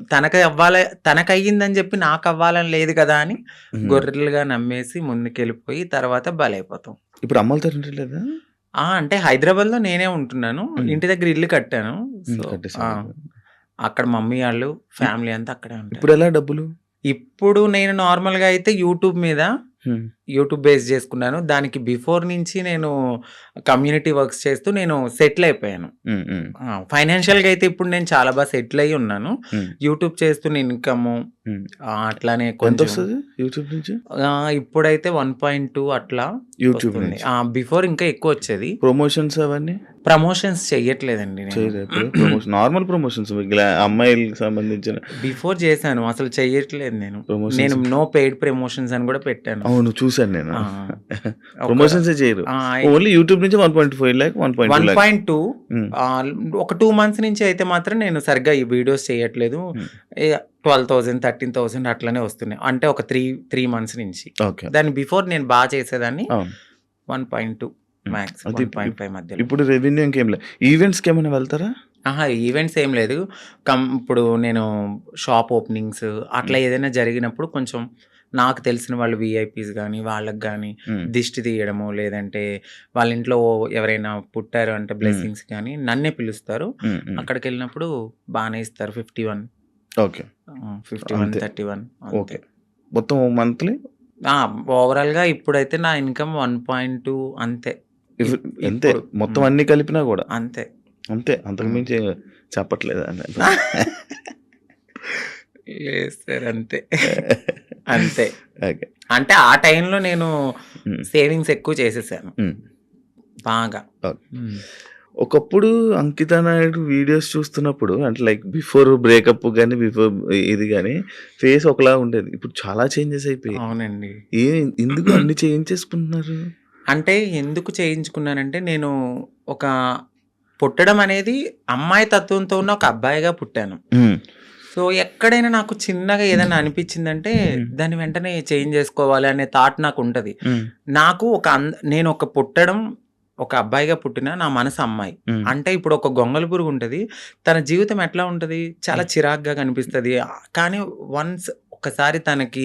తనకయ్యిందని చెప్పి నాకవ్వాలని లేదు కదా అని గొర్రెలుగా నమ్మేసి ముందుకెళ్ళిపోయి తర్వాత బలైపోతాం. ఇప్పుడు అమ్మలతో లేదా? అంటే హైదరాబాద్‌లో నేనే ఉంటున్నాను. ఇంటి దగ్గర ఇల్లు కట్టాను. సో, అక్కడ మమ్మీ ఆళ్ళు, ఫ్యామిలీ అంతా అక్కడే ఉంటారు. ఇప్పుడు ఎలా డబ్బులు? ఇప్పుడు నేను నార్మల్‌గా అయితే యూట్యూబ్ బేస్ చేసుకున్నాను. దానికి బిఫోర్ నుంచి నేను కమ్యూనిటీ వర్క్స్ చేస్తూ నేను సెటిల్ అయిపోయాను. ఫైనాన్షియల్‌గా అయితే ఇప్పుడు నేను చాలా బాగా సెటిల్ అయ్యి ఉన్నాను. యూట్యూబ్ చేస్తున్న ఇన్‌కమ్ అట్లానే కొంచెం యూట్యూబ్ నుంచి ఇప్పుడైతే 1.2 అట్లా యూట్యూబ్ వస్తుంది. బిఫోర్ ఇంకా ఎక్కువ వచ్చేది. ప్రమోషన్స్ అవన్నీ ప్రమోషన్స్ చెయ్యట్లేదండి నేను. ప్రమోషన్ నార్మల్ ప్రమోషన్స్ అమ్మాయిలకు సంబంధించిన బిఫోర్ చేశాను, అసలు చెయ్యట్లేదు నేను. నేను నో పెయిడ్ ప్రమోషన్స్ అని కూడా పెట్టాను. అవును, చూసాను నేను. ప్రమోషన్స్ చేయరు, ఓన్లీ యూట్యూబ్ నుంచి 1.5 lakh 1.2 ఒక 2 months నుంచి అయితే మాత్రం నేను సరిగ్గా ఈ వీడియోస్ చేయట్లేదు. 12,000 13,000 అట్లనే వస్తున్నాయి. అంటే ఒక 3 months నుంచి. దాని బిఫోర్ నేను బాగా చేసేదాన్ని. 1.2 మ్యాక్స్ 1.5 మధ్యలో. ఇప్పుడు రెవెన్యూ ఇంకేం లేదు. ఈవెంట్స్కి ఏమైనా వెళ్తారా? ఈవెంట్స్ ఏం లేదు. ఇప్పుడు నేను షాప్ ఓపెనింగ్స్ అట్లా ఏదైనా జరిగినప్పుడు కొంచెం నాకు తెలిసిన వాళ్ళు విఐపీస్ కానీ వాళ్ళకి కానీ దిష్టి తీయడము, లేదంటే వాళ్ళ ఇంట్లో ఎవరైనా పుట్టారు అంటే బ్లెస్సింగ్స్ కానీ నన్నే పిలుస్తారు. అక్కడికి వెళ్ళినప్పుడు బాగానే ఇస్తారు. 51 51 31 ఓకే. మొత్తం మంత్లీ ఓవరాల్గా ఇప్పుడైతే నా ఇన్కమ్ 1.2 అంతే. అంతే మొత్తం అన్ని కలిపినా కూడా అంతే. అంతకు మించి చెప్పట్లేదు లేదు సార్, అంతే అంతే. అంటే ఆ టైంలో నేను సేవింగ్స్ ఎక్కువ చేసేసాను బాగా. ఒకప్పుడు అంకితా నాయుడు వీడియోస్ చూస్తున్నప్పుడు అంటే లైక్ బిఫోర్ బ్రేకప్ కానీ బిఫోర్ ఇది కానీ ఫేస్ ఒకలా ఉండేది. ఇప్పుడు చాలా చేంజెస్ అయిపోయాయి. అవునండి. ఎందుకు అన్ని చేంజ్ చేసుకుంటున్నారు? అంటే ఎందుకు చేయించుకున్నానంటే నేను ఒక పుట్టడం అనేది అమ్మాయి తత్వంతో ఉన్న ఒక అబ్బాయిగా పుట్టాను. సో ఎక్కడైనా నాకు చిన్నగా ఏదైనా అనిపించిందంటే దాన్ని వెంటనే చేంజ్ చేసుకోవాలి అనే థాట్ నాకు ఉంటుంది. నాకు నేను ఒక పుట్టడం ఒక అబ్బాయిగా పుట్టిన నా మనసు అమ్మాయి. అంటే ఇప్పుడు ఒక గొంగళి పురుగు ఉంటుంది, తన జీవితం ఎట్లా ఉంటుంది, చాలా చిరాగ్గా కనిపిస్తుంది. కానీ ఒక్కసారి తనకి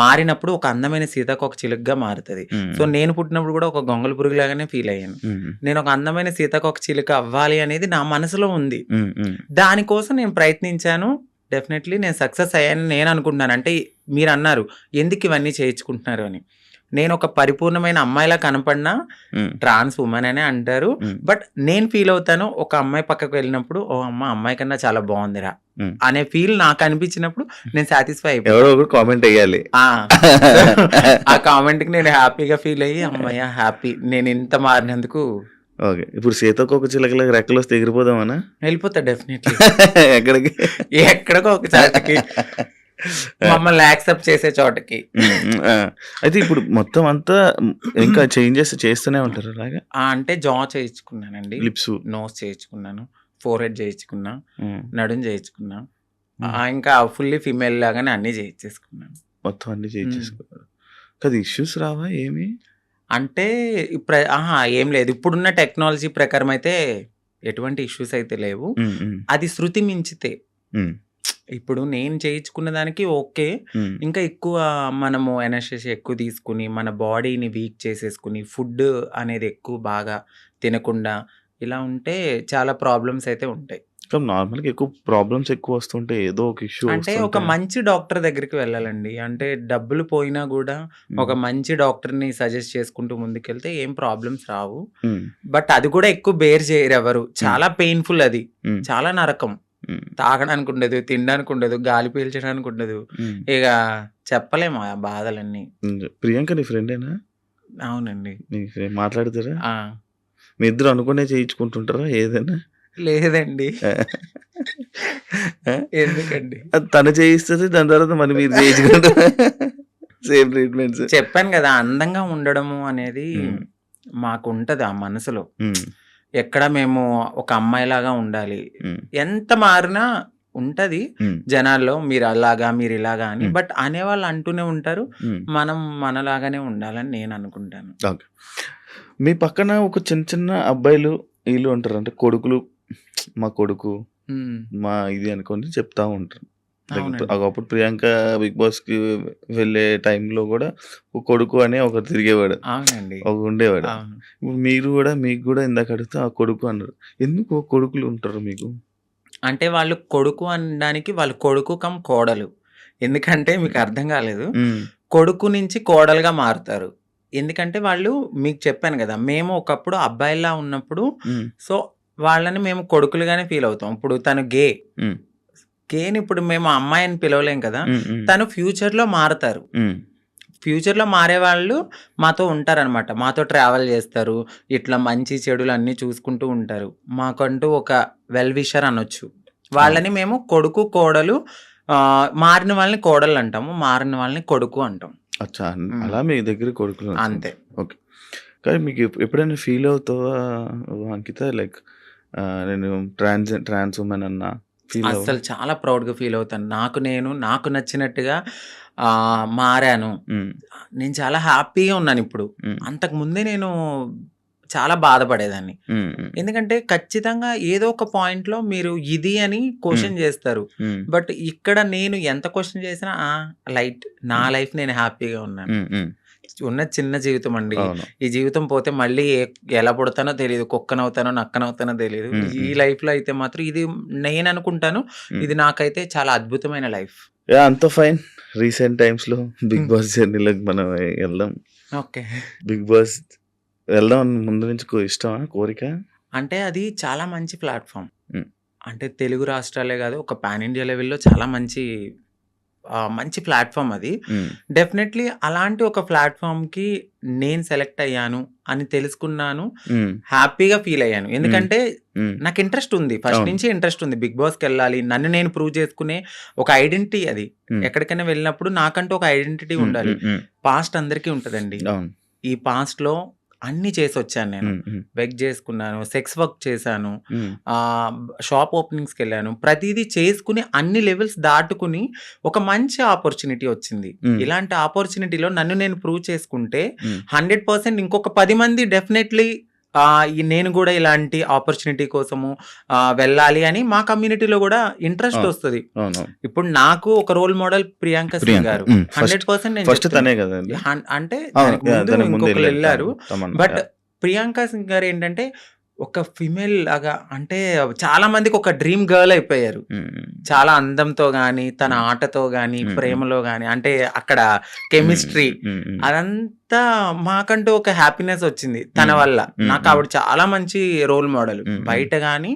మారినప్పుడు ఒక అందమైన సీతాకోక చిలుకగా మారుతుంది. సో నేను పుట్టినప్పుడు కూడా ఒక గొంగళి పురుగు లాగానే ఫీల్ అయ్యాను. నేను ఒక అందమైన సీతాకోక చిలుక అవ్వాలి అనేది నా మనసులో ఉంది. దానికోసం నేను ప్రయత్నించాను. డెఫినెట్లీ నేను సక్సెస్ అయ్యానని నేను అనుకుంటున్నాను. అంటే మీరు అన్నారు ఎందుకు ఇవన్నీ చేయించుకుంటున్నారు అని. నేను ఒక పరిపూర్ణమైన అమ్మాయిలా కనపడినా ట్రాన్స్ ఉమెన్ అనే అంటారు. బట్ నేను ఫీల్ అవుతాను ఒక అమ్మాయి పక్కకు వెళ్ళినప్పుడు ఓ అమ్మాయి కన్నా చాలా బాగుందిరా అనే ఫీల్ నాకు అనిపించినప్పుడు నేను సాటిస్ఫై అయిపోయాను. కామెంట్ అయ్యాలి, ఆ కామెంట్ కి నేను హ్యాపీగా ఫీల్ అయ్యి అమ్మాయి హ్యాపీ నేను ఇంత మారినందుకు. ఓకే. ఇప్పుడు సీతాకోక చిలకలకు రెక్కలు వస్తే ఎగిరిపోదామనా? వెళ్ళిపోతా డెఫినెట్లీ. ఎక్కడికి? ఎక్కడికో ఒక చోటకి, మమ్మల్ని యాక్సెప్ట్ చేసే చోటకి. అయితే ఇప్పుడు మొత్తం అంతా ఇంకా చేంజెస్ చేస్తూనే ఉంటారు అలాగా? అంటే జా చేయించుకున్నానండి, లిప్స్ నోస్ చేయించుకున్నాను, ఫోర్ హెడ్ చేయించుకున్నా, నడుం చేయించుకున్నా, ఇంకా ఫుల్లీ ఫిమేల్ లాగానే అన్ని చేయించేసుకున్నాను. మొత్తం అన్ని చేయించేసుకున్నారు కదా. ఇష్యూస్ రావా ఏమి? అంటే ఏం లేదు. ఇప్పుడున్న టెక్నాలజీ ప్రకారం అయితే ఎటువంటి ఇష్యూస్ అయితే లేవు. అది శృతి మించితే ఇప్పుడు నేను చేయించుకున్న దానికి ఓకే. ఇంకా ఎక్కువ మనము ఎనర్జీ ఎక్కువ తీసుకుని మన బాడీని వీక్ చేసేసుకుని ఫుడ్ అనేది ఎక్కువ బాగా తినకుండా ఇలా ఉంటే చాలా ప్రాబ్లమ్స్ అయితే ఉంటాయి. నార్మల్గా ఎక్కువ ప్రాబ్లమ్స్ ఎక్కువ వస్తుంటే ఏదో ఒక ఇష్యూ. అంటే ఒక మంచి డాక్టర్ దగ్గరికి వెళ్ళాలండి. అంటే డబ్బులు పోయినా కూడా ఒక మంచి డాక్టర్ని సజెస్ట్ చేసుకుంటూ ముందుకెళ్తే ఏం ప్రాబ్లమ్స్ రావు. బట్ అది కూడా ఎక్కువ బేర్ చేయరు ఎవరు. చాలా పెయిన్ఫుల్, అది చాలా నరకం. తాగడానికి ఉండదు, తినడానికి ఉండదు, గాలి పీల్చడానికి ఉండదు. ఇక చెప్పలేము ఆ బాధలన్నీ. ప్రియాంక నీ ఫ్రెండేనా? అవునండి. మాట్లాడతారా? మీ ఇద్దరు అనుకునే చేయించుకుంటుంటారా ఏదైనా? లేదండి. ఎందుకండి? తను చేయిస్తుంది, దాని తర్వాత మరి మీరు చేయించుకుంటారా? Same treatments. చెప్పాను కదా, అందంగా ఉండడము అనేది మాకు ఉంటది ఆ మనసులో. ఎక్కడ మేము ఒక అమ్మాయిలాగా ఉండాలి, ఎంత మారినా ఉంటది జనాల్లో మీరు అలాగా మీరు ఇలాగా అని. బట్ అనేవాళ్ళు అంటూనే ఉంటారు, మనం మనలాగానే ఉండాలని నేను అనుకుంటాను. మీ పక్కన ఒక చిన్న అబ్బాయిలు వీళ్ళు ఉంటారు. అంటే కొడుకులు, మా కొడుకు, హ్మ్. మా ఇది అనుకోని చెప్తా ఉంటారు. అవునండి. ఒకప్పుడు ప్రియాంక బిగ్ బాస్‌కి వెళ్ళే టైంలో గూడా ఒక కొడుకు అని ఒకరు తిరిగేవాడు. అవునండి. ఒకడుండేవాడు. అవును. ఇప్పుడు మీరు గూడా మీకు గూడా ఇందాక అడిగితే ఆ కొడుకు అన్నారు. ఎందుకు కొడుకులు ఉంటారు మీకు? అంటే వాళ్ళు కొడుకు అనడానికి వాళ్ళు కొడుకు కమ్ కోడలు. ఎందుకంటే మీకు అర్థం కాలేదు. హ్మ్. కొడుకు నుంచి కోడలుగా మారుతారు. ఎందుకంటే వాళ్ళు మీకు చెప్పాను గదా! మేము ఒకప్పుడు అబ్బాయిలా ఉన్నప్పుడు హ్మ్. సో, వాళ్ళని మేము కొడుకులుగానే ఫీల్ అవుతాం. ఇప్పుడు తను గే. హ్మ్. గేని ఇప్పుడు మేము అమ్మాయి అని పిలవలేం కదా! హ్మ్. హ్మ్. తను ఫ్యూచర్‌లో మారతారు. హ్మ్. ఫ్యూచర్‌లో మారేవాళ్ళు మాతో ఉంటారనమాట. మాతో ట్రావెల్ జేస్తారు. ఇట్లా మంచి చెడులు అన్నీ చూసుకుంటూ ఉంటారు. మాకంటూ ఒక వెల్ విషర్ అనొచ్చు. అవును. వాళ్ళని మేము కొడుకు, కోడలు మారిన వాళ్ళని కోడలంటాము. మారిన వాళ్ళని కొడుకు అంటాం. అచ్చా! హ్మ్. అలా మీ దగ్గర కొడుకులు అంతే. ఓకే. కానీ మీకు ఎప్పుడైనా ఫీల్ అవుతావా అంకిత? లైక్ నేను ట్రాన్స్ వుమెన్ అన్నా ఫీల్ అవ్వవా? అస్సలు చాలా ప్రౌడ్‌గా ఫీల్ అవుతాను. నాకు నచ్చినట్టుగా మారాను. హ్మ్. నేను చాలా హ్యాపీగా ఉన్నానిప్పుడు. హ్మ్. అంతకుముందే నేను చాలా బాధపడేదాన్ని. హ్మ్. హ్మ్. ఎందుకంటే ఖచ్చితంగా ఏదో ఒక పాయింట్‌లో మీరు ఇది అని హ్మ్. క్వెషన్ జేస్తారు. హ్మ్. బట్ ఇక్కడ నేను ఎంత క్వెషన్ చేసినా లైట్ నా హ్మ్. లైఫ్ నేను హ్యాపీగా ఉన్నాను. హ్మ్. హ్మ్. ఉన్నది చిన్న జీవితం అండి. అవును. ఈ జీవితం పోతే మళ్ళీ ఎలా పుడతానో తెలీదు. కుక్కనవుతానో, నక్కనవుతానో తెలీదు. హ్మ్. ఈ హ్మ్. లైఫ్‌లో అయితే మాత్రం ఇది నేననుకుంటాను. హ్మ్. ఇది నాకైతే చాలా అద్భుతమైన లైఫ్. యాహ్! అంతా ఫైన్. రీసెంట్ టైమ్స్‌లో బిగ్ హ్మ్. బాస్ జర్నీలోకి మనం ఎళ్దాం. ఓకే. బిగ్ బాస్ వెళ్దాం అని ముందు నుంచి ఇష్టమా? కోరిక? అంటే అది చాలా మంచి ప్లాట్‌ఫార్మ్. హ్మ్. అంటే తెలుగు రాష్ట్రాలే గాదు. ఒక పాన్ ఇండియా లెవెల్‌లో చాలా మంచి ప్లాట్‌ఫార్మ్ అది. హ్మ్. డెఫినెట్‌లీ అలాంటి ఒక ప్లాట్‌ఫార్మ్‌కి నేను సెలెక్ట్ అయ్యాను అని తెలుసుకున్నాను. హ్మ్. హ్యాపీగా ఫీల్ అయ్యాను. హ్మ్. ఎందుకంటే హ్మ్. నాకు ఇంట్రెస్ట్ ఉంది. ఫస్ట్ అవును. నుంచి ఇంట్రెస్ట్ ఉంది. బిగ్ బాస్‌కెళ్ళాలి. నన్ను నేను ప్రూవ్ చేసుకునే ఒక ఐడెంటిటీ అది. హ్మ్. ఎక్కడికైనా వెళ్ళినప్పుడు నాకంటూ ఒక ఐడెంటిటీ హ్మ్. ఉండాలి. హ్మ్. హ్మ్. పాస్ట్ అందరికీ ఉంటదండి. అవును. ఈ పాస్ట్‌లో అన్నీ చేసొచ్చాను నేను. హ్మ్. హ్మ్. బెగ్ చేసుకున్నాను. సెక్స్ వర్క్ చేశాను. హ్మ్. షాప్ ఓపెనింగ్స్‌కెళ్ళాను. ప్రతీదీ చేసుకొని అన్ని లెవెల్స్ దాటుకొని ఒక మంచి ఆపర్చునిటీ వచ్చింది. హ్మ్. ఇలాంటి ఆపర్చునిటీలో నన్ను నేను ప్రూవ్ చేసుకుంటే హ్మ్. 100% ఇంకొక 10 మంది డెఫినెట్‌లీ నేను గూడా ఇలాంటి ఆపర్చునిటీ కోసము వెళ్ళాలి అని మా కమ్యూనిటీలో గూడా ఇంట్రెస్ట్ అవును. ఒస్తది. అవునవును. ఇప్పుడు నాకు ఒక రోల్ మోడల్ ప్రియాంక సింగ్ ప్రియాంక. గారు. హ్మ్. ఫస్ట్ 100% నేను ఫస్ట్ చెప్తున్నా. తనే గదండీ! అంటే అవును. దానికి యాహ్! ముందు దానికి ముందు ఎళ్ళాడు. ఇంకొకళ్ళెళ్లారు. తమన్నా. But yeah! ప్రియాంక సింగ్ గారేంటంటే ఒక ఫీమేల్ లాగా అంటే చాలా మందికి ఒక డ్రీమ్ గర్ల్ అయిపోయారు. హ్మ్. చాలా అందంతో గాని, తన హ్మ్. ఆటతో గాని, హ్మ్. హ్మ్. ప్రేమలో గాని అంటే అక్కడ హ్మ్. కెమిస్ట్రీ హ్మ్. హ్మ్. అదంతా మాకంటూ ఒక హ్యాపీనెస్ వచ్చింది తన హ్మ్. వల్ల. హ్మ్. నాకు హ్మ్. ఆవిడ చాలా మంచి రోల్ మోడల్. హ్మ్. హ్మ్. బయట గాని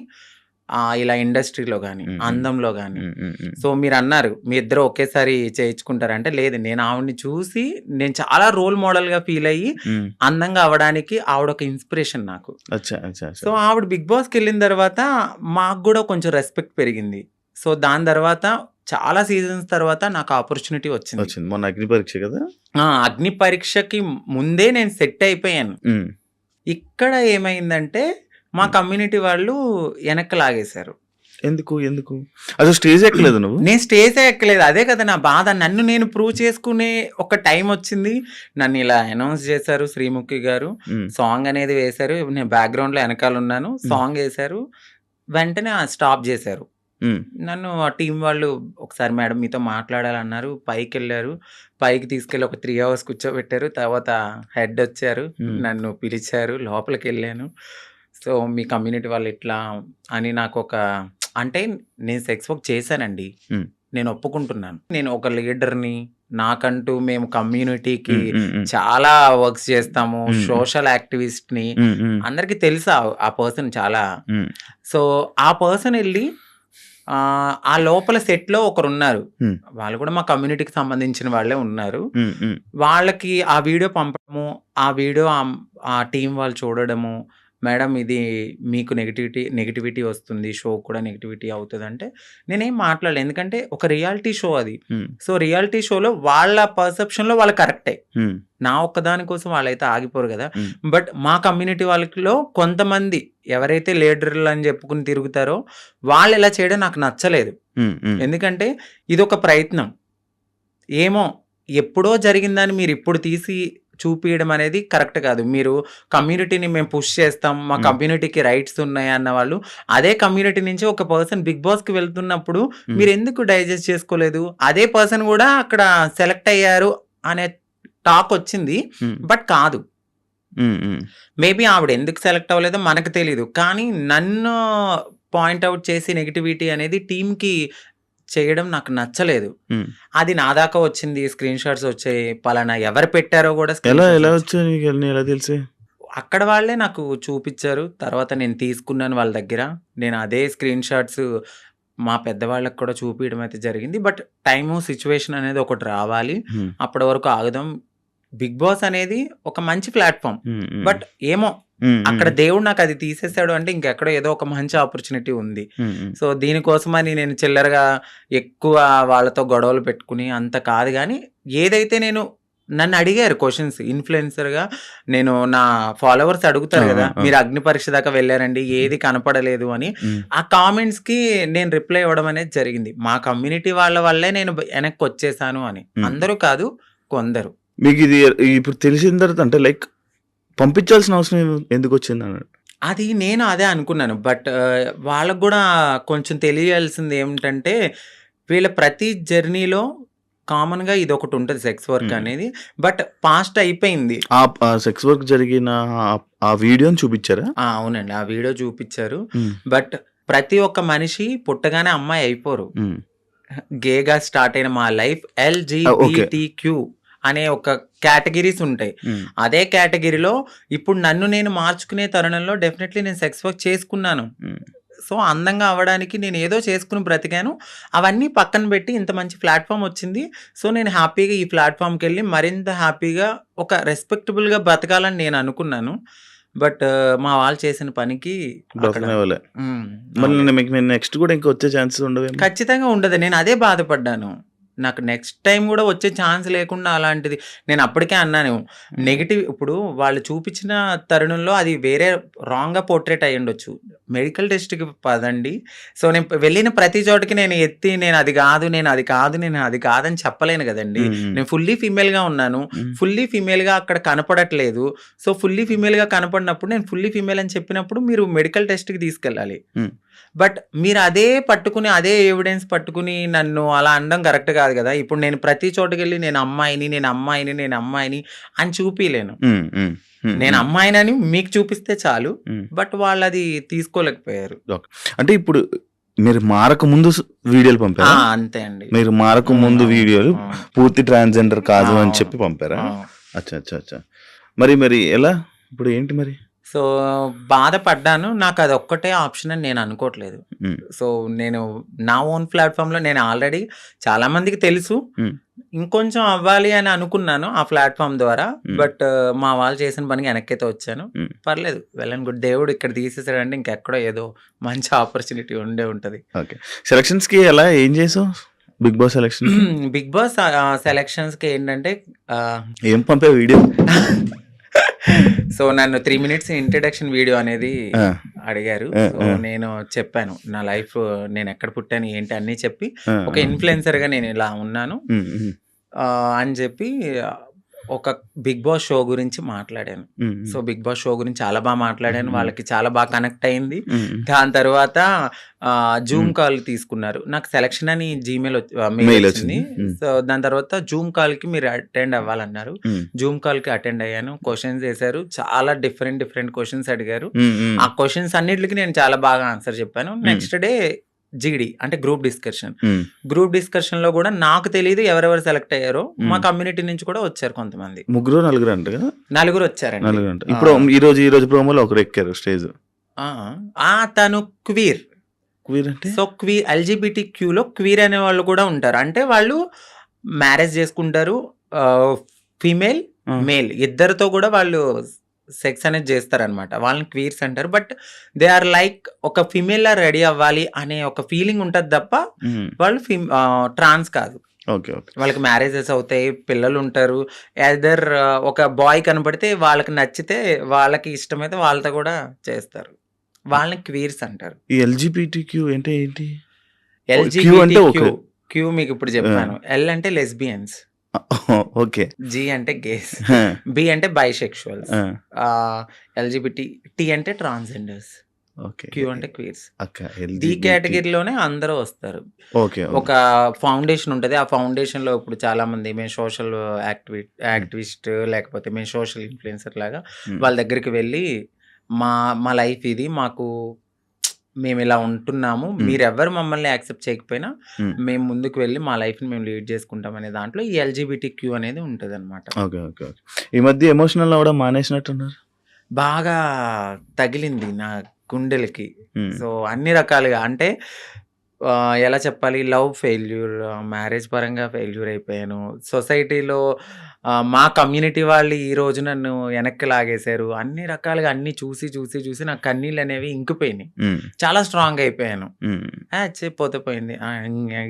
ఇలా ఇండస్ట్రీలో గాని, హ్మ్. హ్మ్. అందంలో గాని. హ్మ్. హ్మ్. హ్మ్. సో మీరన్నారు మీ ఇద్దరు ఒకేసారి చేయించుకుంటారా అంటే లేదు. నేను ఆవిడని చూసి నేను చాలా రోల్ మోడల్‌గా ఫీల్ అయ్యి హ్మ్. అందంగా అవ్వడానికి ఆవిడొక ఇన్‌స్పిరేషన్ నాకు. అచ్చా! అచ్చా! అచ్చా! సో ఆవిడ బిగ్ బాస్‌కెళ్ళిన తర్వాత మాకు గూడా కొంచెం రెస్పెక్ట్ పెరిగింది. సో దాని తర్వాత చాలా సీజన్స్ తర్వాత నాకు ఆపర్చునిటీ వచ్చింది. వచ్చింది. మొన్న అగ్ని పరీక్ష గదా! అగ్ని పరీక్షకి ముందే నేను సెట్ అయిపోయాను. హ్మ్. ఇక్కడ ఏమైందంటే మా హ్మ్. కమ్యూనిటీ వాళ్ళు వెనక్కి లాగేశారు. ఎందుకు? ఎందుకు? అసలు స్టేజ్ ఎక్కలేదా నువ్వు? నేను స్టేజే ఎక్కలేదు. అదే కదా నా బాధ. నన్ను నేను ప్రూవ్ చేసుకునే ఒక టైమొచ్చింది. నన్నిలా అనౌన్స్ చేశారు 'శ్రీముఖి' గారు. హ్మ్. సాంగ్ అనేది వేశారు. నేను బ్యాక్‌గ్రౌండ్‌లో ఎనకాలున్నాను. హ్మ్. సాంగేశారు. వెంటనే స్టాప్ జేశారు. హ్మ్. నన్ను ఆ టీమ్ వాళ్ళు ఒకసారి మేడం మీతో మాట్లాడాలన్నారు. పైకెళ్లారు. పైకి తీసుకెళ్ళి ఒక 3 అవర్స్ కూర్చోబెట్టారు. తర్వాత హెడొచ్చారు. హ్మ్. నన్ను పిలిచారు. లోపలికెళ్ళాను. సో, మీ కమ్యూనిటీ వాళ్ళు ఇట్లా అని నాకొక అంటే నేను సెక్స్ వర్క్ చేశానండి. హ్మ్. నేను ఒప్పుకుంటున్నాను. నేను ఒక లీడర్‌ని. నాకంటూ మేము కమ్యూనిటీకి హ్మ్. హ్మ్. హ్మ్. చాలా వర్క్స్ చేస్తాము. హ్మ్. సోషల్ యాక్టివిస్ట్‌ని. హ్మ్. హ్మ్. అందరికి తెలుసు ఆ పర్సన్ చాలా. హ్మ్. సో, ఆ పర్సన్ ఎళ్లి ఆ లోపల సెట్‌లో ఒకరున్నారు. హ్మ్. వాళ్ళు కూడా మా కమ్యూనిటీకి సంబంధించిన వాళ్ళే ఉన్నారు. హ్మ్. హ్మ్. వాళ్ళకి ఆ వీడియో పంపడము, ఆ వీడియో ఆ టీమ్ వాళ్ళు చూడడము, మేడం ఇది మీకు నెగటివిటీ వస్తుంది. షో కూడా నెగటివిటీ అవుతదంటే, నేనేం మాట్లాడలే. ఎందుకంటే ఒక రియాలిటీ షో అది. హ్మ్. సో, రియాలిటీ షోలో వాళ్ళ పర్సెప్షన్‌లో వాళ్ళు కరెక్టే. హ్మ్. నా ఒక్కదాని కోసం వాళ్ళైతే ఆగిపోరు గదా! హ్మ్. బట్ మా కమ్యూనిటీ వాళ్ళలో కొంతమంది ఎవరైతే లీడర్‌లని చెప్పుకొని తిరుగుతారో, వాళ్ళిలా చేయడం నాకు నచ్చలేదు. హ్మ్. హ్మ్. ఎందుకంటే ఇదొక ప్రయత్నం. ఏమో ఎప్పుడో జరిగిందాన్ని మీరిప్పుడు తీసి చూపియడం అనేది కరెక్ట్ కాదు. మీరు కమ్యూనిటీని మేము పుష్ చేస్తాం, మా కమ్యూనిటీకి రైట్స్ ఉన్నాయి అన్న వాళ్ళు అదే కమ్యూనిటీ నుంచి ఒక పర్సన్ బిగ్ బాస్‌కి వెళ్తున్నప్పుడు మీరెందుకు డైజెస్ట్ చేసుకోలేదు? అదే పర్సన్ కూడా అక్కడ సెలెక్ట్ అయ్యారు అనే టాక్ వచ్చింది. బట్ కాదు. మేబీ ఆవిడ ఎందుకు సెలెక్ట్ అవ్వలేదో మనకు తెలీదు. కానీ నన్ను పాయింట్ అవుట్ చేసి నెగటివిటీ అనేది టీమ్‌కి చేయడం నాకు నచ్చలేదు. అది నా దాకా వచ్చింది. స్క్రీన్ షాట్స్ వచ్చాయి. పలానా ఎవరు పెట్టారో కూడా ఎలా ఎలా వచ్చాయి నీకు అన్నీ ఎలా తెలిసి? అక్కడ వాళ్ళే నాకు చూపించారు. తర్వాత నేను తీసుకున్నాను వాళ్ళ దగ్గర. నేను అదే స్క్రీన్ షాట్స్ మా పెద్దవాళ్ళకి కూడా చూపియడం అయితే జరిగింది. బట్ టైము, సిచ్యువేషన్ అనేది ఒకటి రావాలి. అప్పటి వరకు ఆగుదాం. బిగ్ బాస్ అనేది ఒక మంచి ప్లాట్‌ఫామ్. బట్ ఏమో అక్కడ దేవుడు నాకు అది తీసేసాడు అంటే ఇంకెక్కడో ఏదో ఒక మంచి ఆపర్చునిటీ ఉంది. సో దీనికోసమని నేను చిల్లరగా ఎక్కువ వాళ్ళతో గొడవలు పెట్టుకుని అంత కాదు గానీ, ఏదైతే నన్ను అడిగారు క్వెషన్స్ ఇన్‌ఫ్లుయెన్సర్‌గా నేను నా ఫాలోవర్స్ అడుగుతారు కదా! మీరు అగ్ని పరీక్ష దాకా వెళ్లారండి. ఏది కనపడలేదు అని. ఆ కామెంట్స్‌కి నేను రిప్లై ఇవ్వడం అనేది జరిగింది. మా కమ్యూనిటీ వాళ్ళ వల్లే నేను వెనక్కొచ్చేసాను అని. అందరూ కాదు, కొందరు. మీకు ఇది ఇప్పుడు తెలిసిన తర్వాత అంటే లైక్ పంపించాల్సిన అవసరం ఎందుకొచ్చింది అన్నాడు? అది నేను అదే అనుకున్నాను. బట్ వాళ్ళకి గూడా కొంచెం తెలియాల్సింది ఏమిటంటే, వీళ్ళ ప్రతి జర్నీలో కామన్‌గా ఇదొకటి ఉంటది సెక్స్ వర్క్ అనేది. బట్ పాస్ట్ అయిపోయింది. సెక్స్ వర్క్ జరిగిన ఆ వీడియోని చూపించారా? అవునండి. ఆ వీడియో చూపిచ్చారు. బట్ ప్రతి ఒక్క మనిషి పుట్టగానే అమ్మాయి అయిపోరు. గేగా స్టార్ట్ అయిన మా లైఫ్ ఎల్‌జీబీటీక్యూ అనే ఒక కేటగిరీస్ ఉంటాయి. అదే కేటగిరీలో ఇప్పుడు నన్ను నేను మార్చుకునే తరుణంలో డెఫినెట్లీ నేను సెక్స్ వర్క్ చేసుకున్నాను. సో అందంగా అవ్వడానికి నేను ఏదో చేసుకుని బ్రతికాను. అవన్నీ పక్కన పెట్టి ఇంత మంచి ప్లాట్‌ఫామ్ వచ్చింది. సో నేను హ్యాపీగా ఈ ప్లాట్‌ఫామ్‌కెళ్ళి మరింత హ్యాపీగా ఒక రెస్పెక్టబుల్‌గా బ్రతకాలని నేను అనుకున్నాను. బట్ మా వాళ్ళు చేసిన పనికి అక్కడ బ్రతకనివ్వలే. మళ్ళీ మీకు నెక్స్ట్ కూడా ఇంకా వచ్చే ఛాన్సెస్ ఉండవేమో? ఖచ్చితంగా ఉండదు. నేను అదే బాధపడ్డాను. నాకు నెక్స్ట్ టైం కూడా వచ్చే ఛాన్స్ లేకుండా అలాంటిది నేను అప్పటికే అన్నాను. నెగెటివ్ ఇప్పుడు వాళ్ళు చూపించిన తరుణంలో అది వేరే రాంగ్‌గా పోర్ట్రేట్ అయ్యుండొచ్చు. మెడికల్ టెస్ట్‌కి పదండి. సో నేను వెళ్ళిన ప్రతి చోటకి నేను ఎత్తి నేను అది కాదని చెప్పలేను కదండీ. నేను ఫుల్లీ ఫీమేల్‌గా ఉన్నాను. ఫుల్లీ ఫీమేల్‌గా అక్కడ కనపడట్లేదు. సో ఫుల్లీ ఫీమేల్‌గా కనపడినప్పుడు నేను ఫుల్లీ ఫీమేల్ అని చెప్పినప్పుడు మీరు మెడికల్ టెస్ట్‌కి తీసుకెళ్ళాలి. బట్ మీరు అదే పట్టుకుని అదే ఎవిడెన్స్ పట్టుకుని నన్ను అలా అనడం కరెక్ట్ కాదు కదా! ఇప్పుడు నేను ప్రతి చోటకెళ్ళి నేను అమ్మాయిని అని చూపియలేను. నేను అమ్మాయినని మీకు చూపిస్తే చాలు. బట్ వాళ్ళది తీసుకోలేకపోయారు. అంటే ఇప్పుడు మీరు మారక ముందు వీడియోలు పంపారా? అంతే అండి. మీరు మారక ముందు వీడియోలు పూర్తి ట్రాన్స్‌జెండర్ కాదు అని చెప్పి పంపారా? అచ్చా. మరి ఎలా? ఇప్పుడు ఏంటి మరి? సో బాధపడ్డాను. నాకు అదొక్కటే ఆప్షన్ అని నేను అనుకోవట్లేదు. సో నేను నా ఓన్ ప్లాట్‌ఫామ్‌లో నేను ఆల్రెడీ చాలా మందికి తెలుసు. ఇంకొంచెం అవ్వాలి అని అనుకున్నాను ఆ ప్లాట్‌ఫామ్ ద్వారా. బట్ మా వాళ్ళు చేసిన పనికి వెనక్కైతే వచ్చాను. పర్లేదు. Well and good. దేవుడు ఇక్కడ తీసేసాడంటే ఇంకెక్కడో ఏదో మంచి ఆపర్చునిటీ ఉండే ఉంటది. ఓకే. సెలక్షన్స్‌కి ఏం చేసావు? Bigg Boss selection. Bigg Boss సెలక్షన్స్‌కి ఏంటంటే ఏం పంపావు వీడియో? సో నన్ను 3 మినిట్స్ ఇంట్రడక్షన్ వీడియో అనేది అడిగారు. సో నేను చెప్పాను నా లైఫ్, నేను ఎక్కడ పుట్టాను ఏంటి అన్నీ చెప్పి ఒక ఇన్‌ఫ్లుయెన్సర్‌గా నేను ఇలా ఉన్నాను అని చెప్పి ఒక బిగ్ బాస్ షో గురించి మాట్లాడాను. సో బిగ్ బాస్ షో గురించి చాలా బాగా మాట్లాడాను. వాళ్ళకి చాలా బాగా కనెక్ట్ అయింది. దాని తర్వాత జూమ్ కాల్ తీసుకున్నారు. నాకు సెలక్షన్ అని జీమెయిల్ మెయిల్ వచ్చింది. సో దాని తర్వాత జూమ్ కాల్‌కి మీరు అటెండ్ అవ్వాలన్నారు. జూమ్ కాల్‌కి అటెండ్ అయ్యాను. క్వశ్చన్స్ వేశారు. చాలా డిఫరెంట్ క్వశ్చన్స్ అడిగారు. ఆ క్వశ్చన్స్ అన్నిటికి నేను చాలా బాగా ఆన్సర్ చెప్పాను. నెక్స్ట్ డే జీడీ అంటే గ్రూప్ డిస్కషన్ లో కూడా నాకు తెలియదు ఎవరెవరు సెలెక్ట్ అయ్యారో. మా కమ్యూనిటీ నుంచి కూడా వచ్చారు కొంతమంది. 3-4 అంట కదా? 4 వచ్చారండి. ఇప్పుడు ఈ రోజు ప్రోమోలో ఒకరు ఎక్కారు స్టేజ్. తను క్వీర్ అంటే సో LGBTQ లో క్వీర్ అనే వాళ్ళు కూడా ఉంటారు. అంటే వాళ్ళు మ్యారేజ్ చేసుకుంటారు. ఫీమేల్ మేల్ ఇద్దరితో కూడా వాళ్ళు సెక్స్ అనేది చేస్తారనమాట. వాళ్ళని క్వీర్స్ అంటారు. బట్ దే ఆర్ లైక్ ఒక ఫీమేల్ లా రెడీ అవ్వాలి అనే ఒక ఫీలింగ్ ఉంటది తప్ప వాళ్ళు ట్రాన్స్ కాదు. వాళ్ళకి మ్యారేజెస్ అవుతాయి, పిల్లలు ఉంటారు. ఎదర్ ఒక బాయ్ కనపడితే వాళ్ళకి నచ్చితే వాళ్ళకి ఇష్టమైతే వాళ్ళతో కూడా చేస్తారు. వాళ్ళని క్వీర్స్ అంటారు. ఈ LGBTQ అంటే ఏంటి? LGBTQ మీకు ఇప్పుడు చెప్పాను. L అంటే లెస్బియన్స్, ఓకే. జీ అంటే గేస్, ఆ! బి అంటే బైసెక్షువల్స్, ఆ! ఎల్జిబిటి, టీ అంటే ట్రాన్స్జెండర్స్, ఓకే. క్యూ అంటే క్వీర్స్. అక్క డి ఎల్‌జిబిటి. కేటగిరీలోనే అందరూ వస్తారు. ఓకే. ఓకే. ఒక ఫౌండేషన్ ఉంటది. ఆ ఫౌండేషన్‌లో ఇప్పుడు చాలామంది మేము సోషల్ యాక్టివిస్ట్ లేకపోతే మేము సోషల్ ఇన్‌ఫ్లుయెన్సర్ లాగా హ్మ్. వాళ్ళ దగ్గరికి వెళ్ళి మా మా లైఫ్ ఇది. మేమిలా ఉంటున్నాము. హ్మ్. మీరెవ్వరు మమ్మల్ని యాక్సెప్ట్ చేయకపోయినా హ్మ్. మేము ముందుకు వెళ్ళి మా లైఫ్‌ని మేము లీడ్ చేసుకుంటాం అనే దాంట్లో ఈ ఎల్‌జిబిటిక్యూ అనేది ఉంటదనమాట. ఓకే. ఓకే. ఓకే. ఈ మధ్య ఎమోషనల్ అవ్వడం మానేసినట్టున్నారు? బాగా తగిలింది నా గుండెలకి. హ్మ్. సో, అన్ని రకాలుగా అంటే ఎలా చెప్పాలి, లవ్ ఫెయిల్యూర్, మ్యారేజ్ పరంగా ఫెయిల్యూర్ అయిపోయాను. సొసైటీలో మా కమ్యూనిటీ వాళ్ళు ఈరోజు నన్ను వెనక్కి లాగేశారు. అన్ని రకాలుగా అన్నీ చూసి, చూసి, చూసి నా కన్నీళ్ళనేవి ఇంకిపోయినాయి. హ్మ్. చాలా స్ట్రాంగ్ అయిపోయాను. హ్మ్. పోతే పోయింది.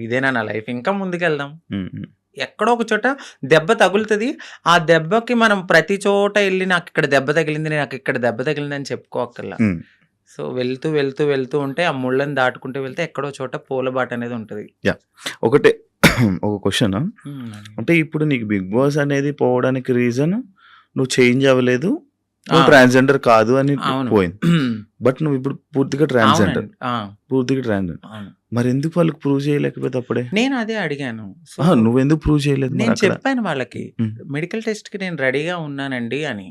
ఇదేనా నా లైఫ్, ఇంకా ముందుకెళ్దాం. హ్మ్. హ్మ్. ఎక్కడో ఒక చోట దెబ్బ తగులుతది. ఆ దెబ్బకి మనం ప్రతి చోట ఎళ్లి నాకిక్కడ దెబ్బ తగిలింది, నాకిక్కడ దెబ్బ తగిలిందని చెప్పుకోక్కర్లా. హ్మ్. సో, వెళ్తూ, వెళ్తూ, వెళ్తూ ఉంటే ఆ ముళ్ళని దాటుకుంటూ వెళ్తే ఎక్కడో చోట పూలబాటనేది ఉంటది. యాహ్! ఒకటే ఒక క్వెషను. హ్మ్. అంటే ఇప్పుడు నీకు 'బిగ్ బాస్' అనేది పోవడానికి రీజన్ నువ్వు చేంజ్ అవ్వలేదు. నువ్వు ఆ! ట్రాన్స్‌జెండర్ కాదు అని అవును. పోయింది. బట్ నువ్వు ఇప్పుడు పూర్తిగా ట్రాన్స్‌జెండర్. అవునండి. ఆ! పూర్తిగా ట్రాన్స్‌జెండర్. అవును. మరెందుకు వాళ్ళకి ప్రూవ్ చేయలేకపోతే అప్పుడే? నేను అదే అడిగాను. సో, అహా! నువ్వెందుకు ప్రూవ్ చేయలేదు నేను మరక్కడ? చెప్పాను వాళ్ళకి. హ్మ్. మెడికల్ టెస్ట్‌కి నేను రెడీగా ఉన్నానండి అని.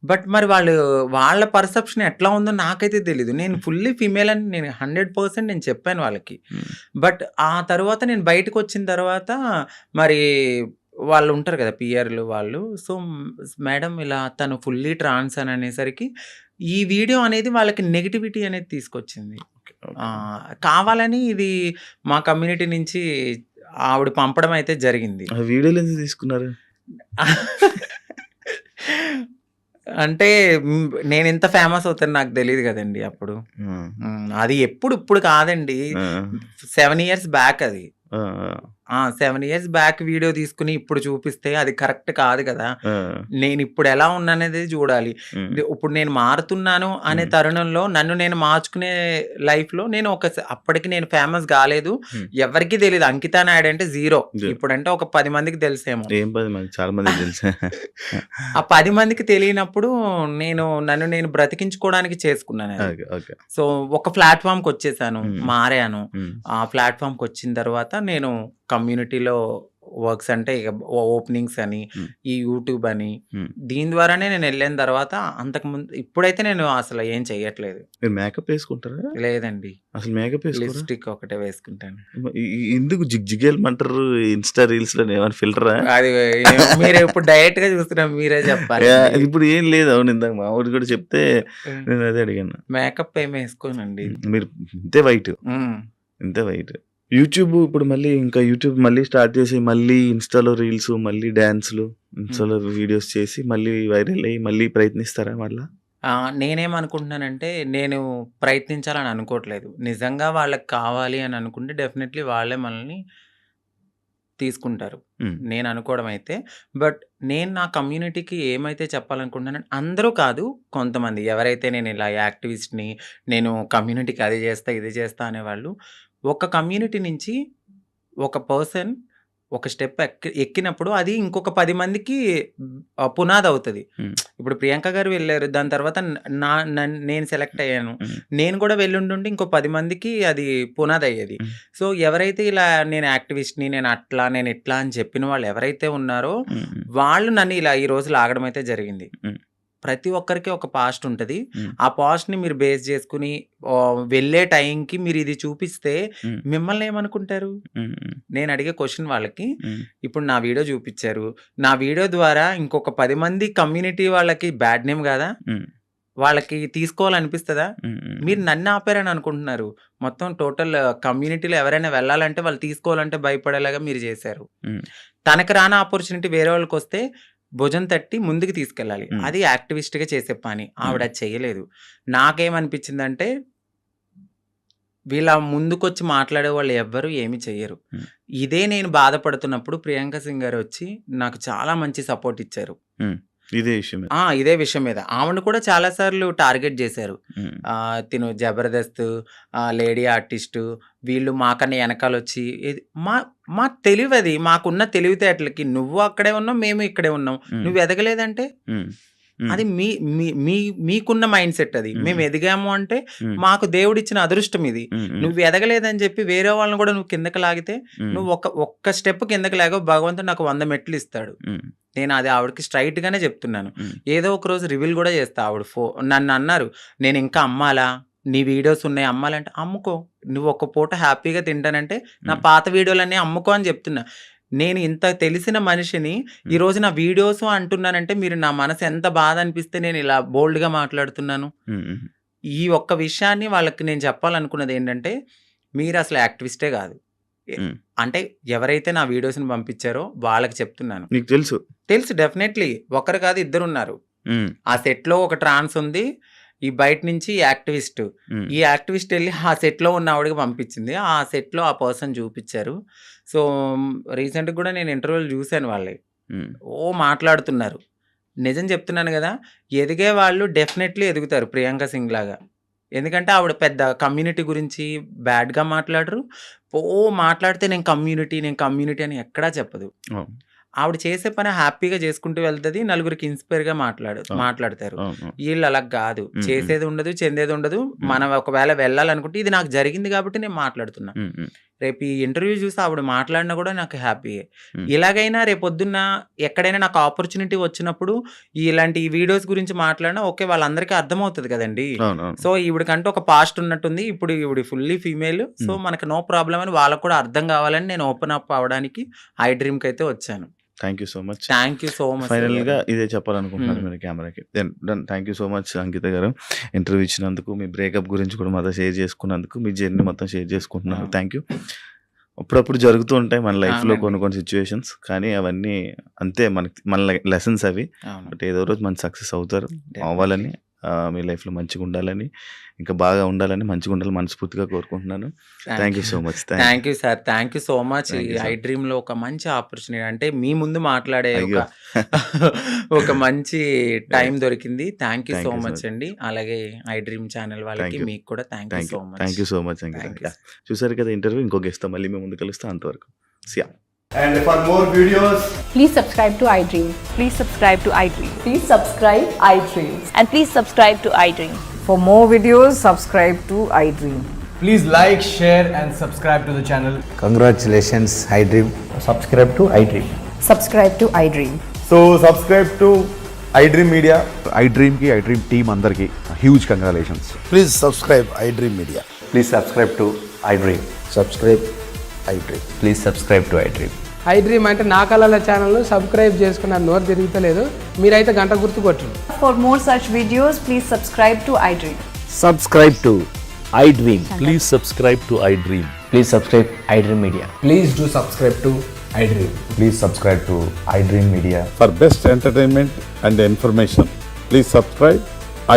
బట్ మరి వాళ్ళ పర్సెప్షన్ ఎట్లా ఉందో నాకైతే తెలీదు. నేను ఫుల్లీ ఫీమేల్ అని నేను 100% నేను చెప్పాను వాళ్ళకి. హ్మ్. బట్ ఆ తరువాత నేను బయటకొచ్చిన తర్వాత మరి వాళ్ళు ఉంటారు కదా! పీఆర్‌లు వాళ్ళు. సో, మేడం ఇలా తను ఫుల్లీ ట్రాన్స్ అని అనేసరికి ఈ వీడియో అనేది వాళ్ళకి నెగటివిటీ అనేది తీసుకొచ్చింది. ఓకే. ఓకే. కావాలని ఇది మా కమ్యూనిటీ నుంచి ఆవిడ పంపడం అయితే జరిగింది. ఆ వీడియోలు ఎందుకు తీసుకున్నారు? అంటే నేనింత ఫేమస్ అవుతానని నాకు తెలీదు గదండీ అప్పుడు. హ్మ్. అది ఇప్పుడు కాదండి. ఆ! 7 ఇయర్స్ బ్యాక్ అది. ఆ! 7 ఇయర్స్ బ్యాక్ వీడియో తీసుకొని ఇప్పుడు చూపిస్తే అది కరెక్ట్ కాదు గదా! ఆ! నేనిప్పుడు ఎలా ఉన్నాననేది జూడాలి. హ్మ్. ఇప్పుడు నేను మారుతున్నాను అనే హ్మ్. తరుణంలో నన్ను నేను మార్చుకునే లైఫ్‌లో నేను అప్పటికి నేను ఫేమస్ గాలేదు. హ్మ్. ఎవరికీ తెలీదు. అంకితా నాయుడు అంటే జీరో. జ ఇప్పుడంటే ఒక 10 మందికి తెలుసేమో. ఏం 10 మంది చాలా మందికి తెలుసు. ఆ 10 మందికి తెలియనప్పుడు నన్ను నేను బ్రతికించుకోవడానికి చేసుకున్నానది. ఓకే. ఓకే. సో, ఒక ప్లాట్‌ఫార్మ్‌కొచ్చేసాను. హ్మ్. మారాను. హ్మ్. ఆ ప్లాట్‌ఫార్మ్‌కొచ్చిన తర్వాత నేను కమ్యూనిటీలో వర్క్స్ అంటే ఇక ఓపెనింగ్స్ అని, హ్మ్. ఈ యూట్యూబ్ అని, హ్మ్. దీని ద్వారానే నేనెళ్ళిన తర్వాత ఇప్పుడైతే నేను అసలు ఏం చెయ్యట్లేదు. మీరు మేకప్ ఏసుకుంటారా? లేదండి. అసలు మేకప్ ఏసుకోరా? లిప్‌స్టిక్ ఒకటే వేసుకుంటాను. ఎందుకు జిగేలమంటారు ఇన్‌స్టా రీల్స్‌లోని ఏమైనా ఫిల్టరా? అది మీరు ఇప్పుడు డైరెక్ట్‌గా చూస్తున్నారు. మీరే చెప్పాలండి. ఇప్పుడు ఏం లేదు. అవును ఇందాక మా వోడు కూడా చెప్తే హ్మ్. నేను అదే అడిగాను. మేకప్ ఏమి ఏసుకోనండి. మీరు ఇంతే వైట్. హ్మ్. ఇంతే వైట్. ఇప్పుడు యూట్యూబ్ మళ్ళీ స్టార్ట్ చేసి మళ్ళీ ఇన్‌స్టాలో రీల్స్, మళ్ళీ డాన్స్‌లు, హ్మ్. ఇన్‌స్టాలో వీడియోస్ చేసి మళ్ళీ వైరల్ అయ్యి మళ్ళీ ప్రయత్నిస్తారా మళ్ళా? నేనేమనుకుంటున్నానంటే, నేను ప్రయత్నించాలని అనుకోవట్లేదు. నిజంగా వాళ్ళకి కావాలి అని అనుకుంటే డెఫినైట్‌లీ వాళ్ళే మనల్ని తీసుకుంటారు. హ్మ్. నేననుకోవడం అయితే. బట్ నేను నా కమ్యూనిటీకి ఏమైతే చెప్పాలనుకుంటున్నానంటే అందరూ కాదు, కొంతమంది ఎవరైతే నేను ఇలా యాక్టివిస్ట్‌ని, నేను కమ్యూనిటీకి అది చేస్తా, ఇది చేస్తా అనేవాళ్ళు, ఒక కమ్యూనిటీ నుంచి ఒక పర్సన్ ఒక స్టెప్ ఎక్కినప్పుడు అది ఇంకొక 10 మందికి పునాదవుతది. హ్మ్. ఇప్పుడు ప్రియాంక గారు వెళ్లారు. దాని తర్వాత నేను సెలెక్ట్ అయ్యాను. హ్మ్. నేను కూడా వెళ్ళుండుంటే ఇంకో 10 మందికి అది పునాదయ్యేది. హ్మ్. సో, ఎవరైతే ఇలా నేను యాక్టివిస్ట్‌ని, నేను అట్లా, నేను ఇట్లా అని చెప్పిన వాళ్ళు ఎవరైతే ఉన్నారో, హ్మ్. వాళ్ళు నన్ను ఇలా ఈరోజు లాగడం అయితే జరిగింది. హ్మ్. ప్రతి ఒక్కరికి ఒక పాస్ట్ ఉంటది. హ్మ్. ఆ పాస్ట్‌ని మీరు బేస్ చేసుకొని వెళ్ళే టైంకి మీరిది చూపిస్తే హ్మ్. మిమ్మల్ని ఏమనుకుంటారు? హ్మ్. హ్మ్. నేను అడిగే క్వెషన్ వాళ్ళకి, హ్మ్. ఇప్పుడు నా వీడియో చూపిచ్చారు. నా వీడియో ద్వారా ఇంకొక 10 మంది కమ్యూనిటీ వాళ్ళకి బ్యాడ్ నేమ్ గాదా? హ్మ్. వాళ్ళకి తీసుకోవాలనిపిస్తదా? హ్మ్. హ్మ్. మీరు నన్ను ఆపారని అనుకుంటున్నారు. మొత్తం టోటల్ కమ్యూనిటీలో ఎవరైనా వెళ్ళాలంటే వాళ్ళు తీసుకోవాలంటే భయపడేలాగా మీరు చేశారు. హ్మ్. తనకు రాని ఆపర్చునిటీ వేరే వాళ్ళకొస్తే భుజం తట్టి ముందుకు తీసుకెళ్ళాలి. హ్మ్. అది యాక్టివిస్ట్‌గా చేసే పని. ఆవిడ హ్మ్. అది చెయ్యలేదు. నాకేమనిపించిందంటే వీళ్ళ ముందుకొచ్చి మాట్లాడేవాళ్ళు ఎవ్వరు ఏమి చెయ్యరు. హ్మ్. ఇదే నేను బాధపడుతున్నప్పుడు ప్రియాంక సింగ్ గారొచ్చి నాకు చాలా మంచి సపోర్ట్ ఇచ్చారు. హ్మ్. ఇదే విషయం మీద. ఇదే విషయం మీద ఆమెను కూడా చాలా సార్లు టార్గెట్ చేశారు. ఉమ్, తిను జబర్దస్త్ లేడీ ఆర్టిస్టు వీళ్ళు మాకన్నా వెనకాల వచ్చి మా మా తెలివి అది, మాకున్న తెలివితేటలకి నువ్వు అక్కడే ఉన్నావు, మేము ఇక్కడే ఉన్నాం, నువ్వు ఎదగలేదంటే ఉమ్, ఉమ్, అది మీ మీ- మీ మీకున్న మైండ్ సెట్ అది. మేము ఎదిగాము అంటే మాకు దేవుడిచ్చిన అదృష్టం ఇది. నువ్వు ఎదగలేదని చెప్పి వేరే వాళ్ళని కూడా నువ్వు కిందకి లాగితే నువ్వు ఒక్క స్టెప్ కిందకి లాగో భగవంతుడు నాకు 100 మెట్లు ఇస్తాడు. నేను అది ఆవిడకి స్ట్రైట్ గానే చెప్తున్నాను. ఏదో ఒక రోజు రివీల్ కూడా చేస్తా. ఆవిడ నన్ను అన్నారు, నేను ఇంకా అమ్మాలా, నీ వీడియోస్ ఉన్నాయి అమ్మాలంటే అమ్ముకో, నువ్వు ఒక్క పూట హ్యాపీగా తింటానంటే నా పాత వీడియోలన్నీ అమ్ముకో అని చెప్తున్నా. నేను ఇంత తెలిసిన మనిషిని ఈ రోజు నా వీడియోస్ అంటున్నానంటే మీరు నా మనసు ఎంత బాధ అనిపిస్తే నేను ఇలా బోల్డ్ గా మాట్లాడుతున్నాను. ఈ ఒక్క విషయాన్ని వాళ్ళకి నేను చెప్పాలనుకున్నది ఏంటంటే, మీరు అసలు యాక్టివిస్టే కాదు. అంటే ఎవరైతే నా వీడియోస్ని పంపించారో వాళ్ళకి చెప్తున్నాను. నీకు తెలుసు డెఫినెట్లీ ఒకరు కాదు, ఇద్దరు ఉన్నారు. ఆ సెట్ లో ఒక ట్రాన్స్ ఉంది, ఈ బయట నుంచి యాక్టివిస్ట్. ఈ యాక్టివిస్ట్ వెళ్ళి ఆ సెట్ లో ఉన్న ఆవిడకి పంపించింది. ఆ సెట్ లో ఆ పర్సన్ చూపించారు. సో రీసెంట్ కూడా నేను ఇంటర్వ్యూలు చూశాను. వాళ్ళే మాట్లాడుతున్నారు. నిజం చెప్తున్నాను కదా, ఎదిగే వాళ్ళు డెఫినెట్లీ ఎదుగుతారు ప్రియాంక సింగ్ లాగా. ఎందుకంటే ఆవిడ పెద్ద కమ్యూనిటీ గురించి బ్యాడ్గా మాట్లాడరు. మాట్లాడితే నేను కమ్యూనిటీ అని ఎక్కడా చెప్పదు. ఆవిడ చేసే పని హ్యాపీగా చేసుకుంటూ వెళ్తుంది, నలుగురికి ఇన్స్పైర్గా మాట్లాడతారు. వీళ్ళు అలా కాదు, చేసేది ఉండదు, చెందేది ఉండదు. మనం ఒకవేళ వెళ్ళాలనుకుంటే ఇది నాకు జరిగింది కాబట్టి నేను మాట్లాడుతున్నా. రేపు ఈ ఇంటర్వ్యూ చూసి ఆవిడ మాట్లాడినా కూడా నాకు హ్యాపీయే. ఇలాగైనా రేపొద్దున్న ఎక్కడైనా నాకు ఆపర్చునిటీ వచ్చినప్పుడు ఇలాంటి వీడియోస్ గురించి మాట్లాడినా ఓకే, వాళ్ళందరికీ అర్థమవుతుంది కదండి. సో ఈవిడకంటూ ఒక పాస్ట్ ఉన్నట్టుంది, ఇప్పుడు ఈవిడ ఫుల్లీ ఫీమేల్, సో మనకు నో ప్రాబ్లం అని వాళ్ళకు కూడా అర్థం కావాలని నేను ఓపెన్ అప్ అవ్వడానికి ఐ డ్రీమ్కి అయితే వచ్చాను. Thank you so much. Final గా ఇదే చెప్పాలనుకుంటున్నాను మీరు కెమెరాకి. థ్యాంక్ యూ సో మచ్ అంకిత గారు, ఇంటర్వ్యూ ఇచ్చినందుకు, మీ బ్రేకప్ గురించి కూడా మాతో షేర్ చేసుకున్నందుకు, మీ జర్నీ మొత్తం షేర్ చేసుకుంటున్నాను. Thank you. అప్పుడప్పుడు జరుగుతూ ఉంటాయి మన లైఫ్లో కొన్ని సిచ్యువేషన్స్, కానీ అవన్నీ అంతే, మన లెసన్స్ అవి. బట్ ఏదో రోజు మన సక్సెస్ అవ్వాలని, మీ లైఫ్లో మంచిగా ఉండాలని, ఇంకా బాగా ఉండాలని, మంచిగా ఉండాలని మనస్ఫూర్తిగా కోరుకుంటున్నాను. Thank you so much. Thank you sir, thank you so much. I dream లో ఒక మంచి ఆపర్చునిటీ, అంటే మీ ముందు మాట్లాడే ఒక మంచి టైం దొరికింది. థ్యాంక్ యూ సో మచ్ అండి. అలాగే ఐ డ్రీమ్ ఛానల్ వాళ్ళకి మీకు కూడా థ్యాంక్ యూ సో మచ్. చూసారు కదా ఇంటర్వ్యూ, ఇంకో గెస్ట్ మళ్ళీ మేము ముందు కలుస్తాం. అంతవరకు సియా. And for more videos, please subscribe to iDream. Please subscribe to iDream. Please subscribe iDream. And please subscribe to iDream. For more videos, subscribe to iDream. please like, share and subscribe to the channel. Congratulations, iDream. Subscribe to iDream. Subscribe to iDream. So subscribe to iDream Media. iDream ki iDream team andarki huge congratulations. Please subscribe iDream Media. Please subscribe to iDream. Subscribe iDream. Please subscribe to iDream. I dream అంటే నా కళల channel subscribe చేసుకున్న నోరు తిరుగుతలేదు, మీరైతే గంట గుర్తు కొట్టండి. For more such videos, please subscribe to iDream. Subscribe to iDream. Please subscribe to iDream. Please subscribe iDream Media. Please do subscribe to iDream. Please subscribe to iDream Media. For best entertainment and information, please subscribe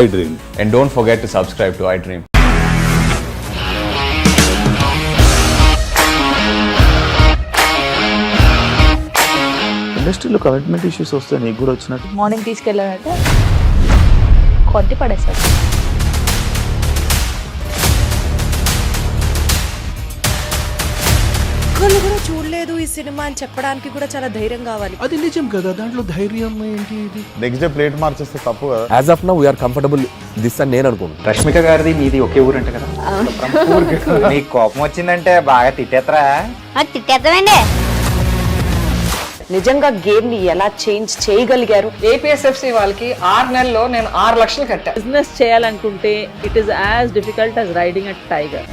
iDream. And don't forget to subscribe to iDream. ఇండస్ట్రీలో commitment issues వస్తే నీకు కూడా వచ్చినట్టు? Morning తీసుకెళ్ళాలంటే కొట్టి పడేస్తాడు. ఒక్కళ్ళు కూడా చూడలేదు ఈ సినిమా అని చెప్పడానికి కూడా చాలా ధైర్యం కావాలి. అది నిజం కదా, దాంట్లో ధైర్యం ఏంటి? ఇది నెక్స్ట్ డే ప్లేట్ మార్చేస్తే తప్పు కదా. As of now, we are comfortable this అని నేను అనుకుంటున్నాను. రష్మిక గారిది మీది ఒకే ఊరు అంట కదా? నీకు కోపం వచ్చిందంటే బాగా తిట్టేత్తరా? తిట్టేద్దామండి. నిజంగా గేమ్ ని ఎలా చేంజ్ చేయగలిగారు? ఏపీఎస్ఎఫ్సి వాళ్ళకి 6 నెలల్లో నేను 6 లక్షలు కట్టా. బిజినెస్ చేయాలనుకుంటే it is as difficult as riding a tiger.